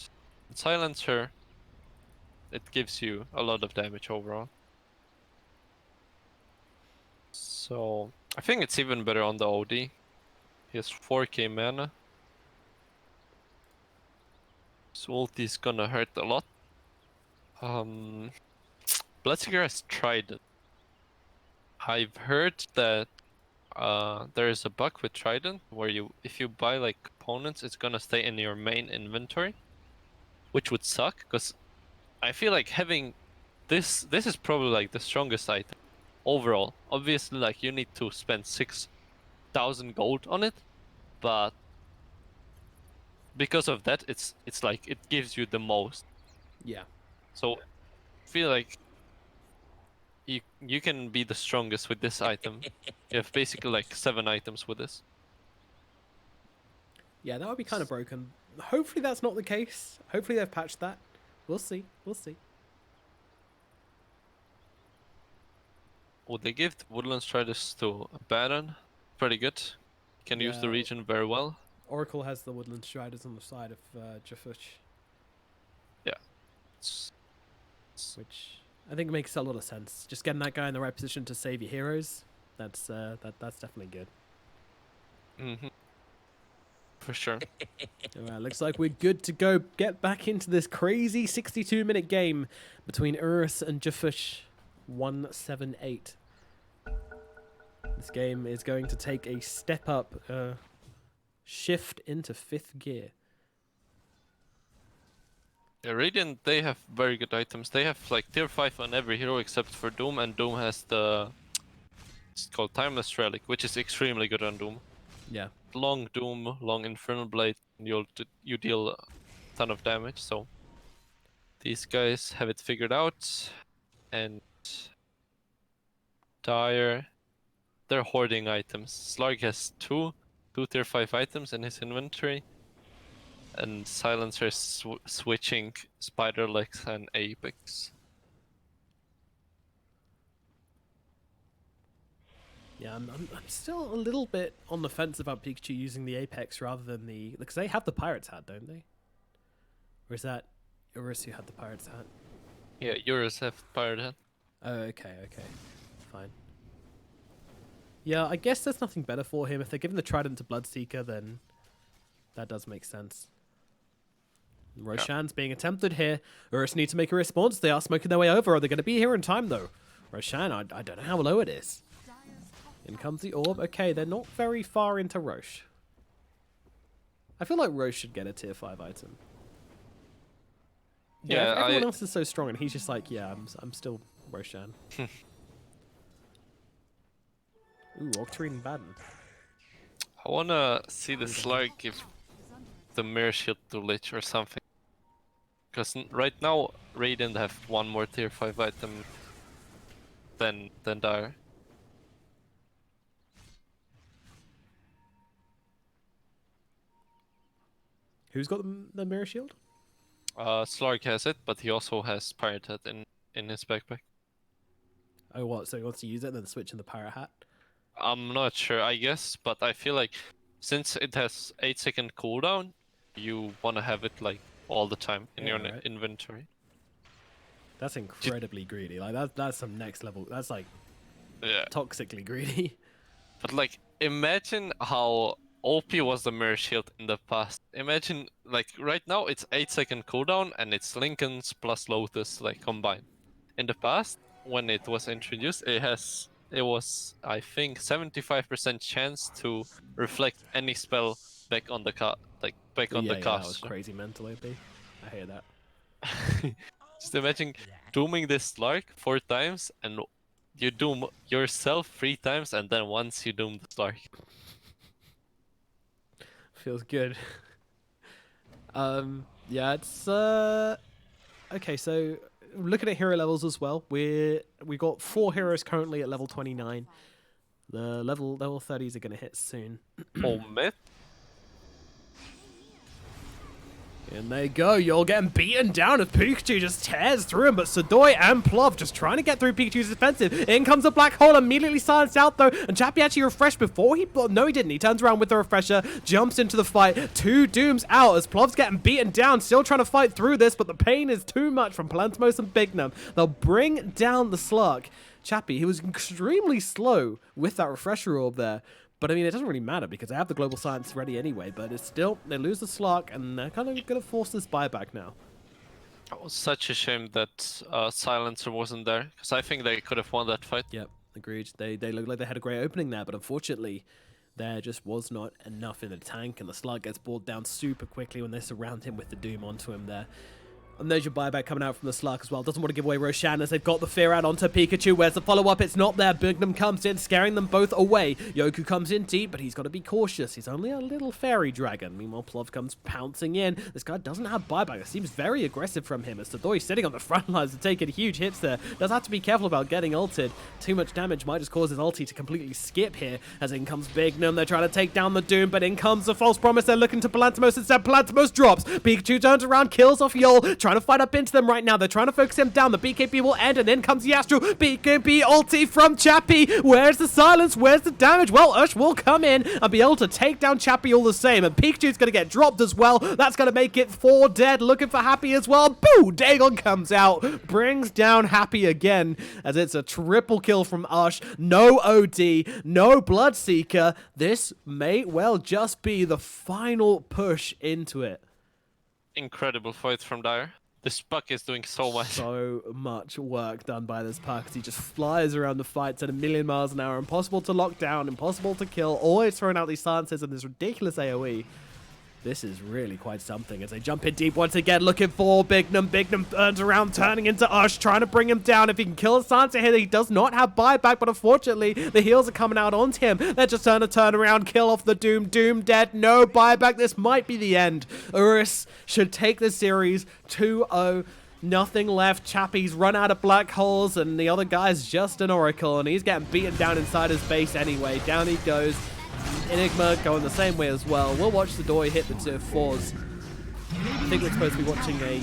S1: Silencer, it gives you a lot of damage overall. So I think it's even better on the OD. He has 4k mana. So ulti's gonna hurt a lot. Bloodseeker has Trident. I've heard that there is a bug with Trident where if you buy like components, it's gonna stay in your main inventory, which would suck, because I feel like having this is probably like the strongest item overall. Obviously, like you need to spend 6,000 gold on it, but because of that, it's like it gives you the most.
S3: Yeah.
S1: So I feel like you can be the strongest with this item. You have basically like 7 items with this.
S3: Yeah, that would be kind of broken. Hopefully that's not the case. Hopefully they've patched that. We'll see. We'll see.
S1: Would they give the Woodland Striders to Baron? Pretty good. Can use the
S3: Yeah.
S1: region very well.
S3: Oracle has the Woodland Striders on the side of jfshfh,
S1: It's-
S3: which I think makes a lot of sense. Just getting that guy in the right position to save your heroes, that's definitely good.
S1: Mhm. For sure.
S3: Alright, looks like we're good to go. Get back into this crazy 62-minute game between URSUS and jfshfh178. This game is going to take a step up, shift into 5th gear.
S1: Yeah, Radiant, they have very good items. They have like tier 5 on every hero except for Doom, and Doom has it's called Timeless Relic, which is extremely good on Doom.
S3: Yeah.
S1: Long Doom, long Infernal Blade, and you deal a ton of damage, so these guys have it figured out. And Dire, they're hoarding items. Slark has two tier 5 items in his inventory, and Silencer is switching SabeRLighT and Apex.
S3: Yeah, I'm still a little bit on the fence about Pikachu using the Apex rather than the... Because they have the Pirate's Hat, don't they? Or is that URSUS had the Pirate's Hat?
S1: Yeah, yours have Pirate Hat.
S3: Oh, okay. Fine. Yeah, I guess there's nothing better for him. If they're giving the Trident to Bloodseeker, then that does make sense. Roshan's being attempted here. URSUS need to make a response. They are smoking their way over. Are they going to be here in time, though? Roshan, I don't know how low it is. In comes the orb. Okay, they're not very far into Rosh. I feel like Rosh should get a tier 5 item. Yeah, everyone else is so strong, and he's just like, yeah, I'm still Roshan. Ooh, Octarine Baden.
S1: I wanna see the Slark give the Mirror Shield to Lich or something. Because right now, Radiant have one more tier 5 item than Dire.
S3: Who's got the Mirror Shield?
S1: Slark has it, but he also has Pirate Hat in his backpack.
S3: Oh, what? So he wants to use it and then switch in the Pirate Hat?
S1: I'm not sure, I guess, but I feel like since it has 8-second cooldown, you wanna have it like all the time in your inventory.
S3: That's incredibly greedy. Like that's some next level. That's like
S1: Yeah.
S3: toxically greedy.
S1: But like, imagine how OP was the Mirror Shield in the past. Imagine, like, right now it's 8-second cooldown and it's Linken's plus Lotus, like, combined. In the past, when it was introduced, it was, I think, 75% chance to reflect any spell back on the on the
S3: That
S1: cast.
S3: was crazy mental OP. I hear that.
S1: Just imagine dooming this Slark 4 times and you doom yourself 3 times and then once you doom the Slark.
S3: Feels good. Yeah, it's okay, so looking at hero levels as well. We got 4 heroes currently at level 29. The level 30s are going to hit soon.
S1: Oh, man.
S3: And there you go, you're getting beaten down as Pikachu just tears through him, but Sadoy and Plov just trying to get through Pikachu's defensive. In comes a black hole, immediately silenced out though, and Chappie actually refreshed before he... No, he didn't. He turns around with the refresher, jumps into the fight. 2 dooms out as Plov's getting beaten down, still trying to fight through this, but the pain is too much from Plantimos and Bignum. They'll bring down the Slug. Chappie, he was extremely slow with that refresher orb there. But I mean, it doesn't really matter because they have the global science ready anyway. But it's still, they lose the Slark and they're kind of going to force this buyback now.
S1: It was such a shame that Silencer wasn't there because I think they could have won that fight.
S3: Yep, agreed. They looked like they had a great opening there, but unfortunately, there just was not enough in the tank, and the Slug gets brought down super quickly when they surround him with the Doom onto him there. And there's your buyback coming out from the Slark as well. Doesn't want to give away Roshan as they've got the fear out onto Pikachu. Where's the follow-up? It's not there. Bignum comes in, scaring them both away. Yoku comes in deep, but he's got to be cautious. He's only a little fairy dragon. Meanwhile, Plov comes pouncing in. This guy doesn't have buyback. It seems very aggressive from him as Sadoy sitting on the front lines and taking huge hits there. Does have to be careful about getting ulted. Too much damage might just cause his ulti to completely skip here. As in comes Bignum. They're trying to take down the Doom, but in comes the false promise. They're looking to Plantimos instead. Plantimos drops. Pikachu turns around, kills off Yol, trying to fight up into them right now. They're trying to focus him down. The BKB will end, and then comes the Astral. BKB ulti from Chappie. Where's the silence? Where's the damage? Well, Ush will come in and be able to take down Chappie all the same, and Pikachu's going to get dropped as well. That's going to make it 4 dead. Looking for Happy as well. Boo! Dagon comes out, brings down Happy again, as it's a triple kill from Ush. No OD, no Bloodseeker. This may well just be the final push into it.
S1: Incredible fight from Dire. This Puck is doing so much.
S3: So much work done by this Puck as he just flies around the fights at 1,000,000 miles an hour. Impossible to lock down, impossible to kill, always throwing out these silences and this ridiculous AoE. This is really quite something as they jump in deep once again, looking for Bignum. Bignum turns around, turning into Ush, trying to bring him down. If he can kill Sansa here, he does not have buyback, but unfortunately, the heals are coming out onto him. They're just trying to turn around, kill off the Doom. Doom dead, no buyback. This might be the end. URSUS should take the series 2-0. Nothing left. Chappie's run out of black holes, and the other guy's just an Oracle, and he's getting beaten down inside his base anyway. Down he goes. Enigma going the same way as well. We'll watch the Doi hit the tier 4s. I think we're supposed to be watching a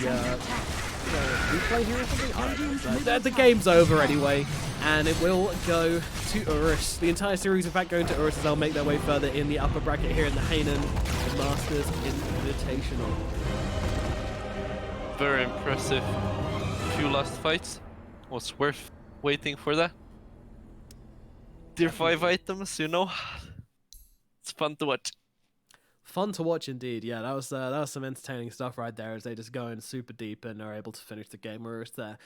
S3: replay here or something. The game's over anyway, and it will go to URSUS. The entire series, in fact, going to URSUS as they'll make their way further in the upper bracket here in the Hainan Masters Invitational.
S1: Very impressive. Few last fights. Was worth waiting for that. Tier 5 items, you know. It's fun to watch.
S3: Fun to watch indeed. Yeah, that was some entertaining stuff right there as they just go in super deep and are able to finish the game. Whereas there,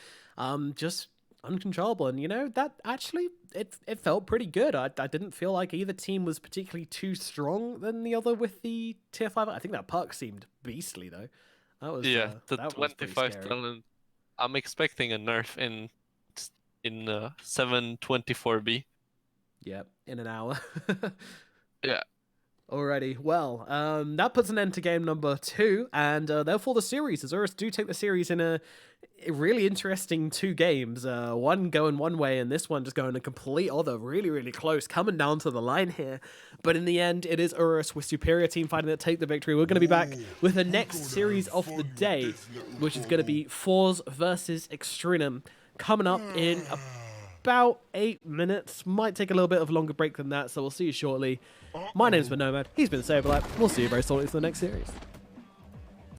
S3: just uncontrollable. And that actually it felt pretty good. I didn't feel like either team was particularly too strong than the other with the tier 5. I think that puck seemed beastly though. That was
S1: Yeah, the
S3: that was pretty
S1: 25
S3: scary.
S1: talent. I'm expecting a nerf in 724B.
S3: Yep, in an hour.
S1: Yeah.
S3: Alrighty, well, that puts an end to game number 2, and therefore the series, as URSUS do take the series in a really interesting 2 games, one going one way and this one just going a complete other, really, really close, coming down to the line here, but in the end, it is URSUS with superior team fighting to take the victory. We're going to be back with the next series of the day, which is going to be Fours versus Extremum, coming up in about 8 minutes. Might take a little bit of a longer break than that, so we'll see you shortly. My name's been Nomad, he's been SabeRLighT. We'll see you very shortly for the next series.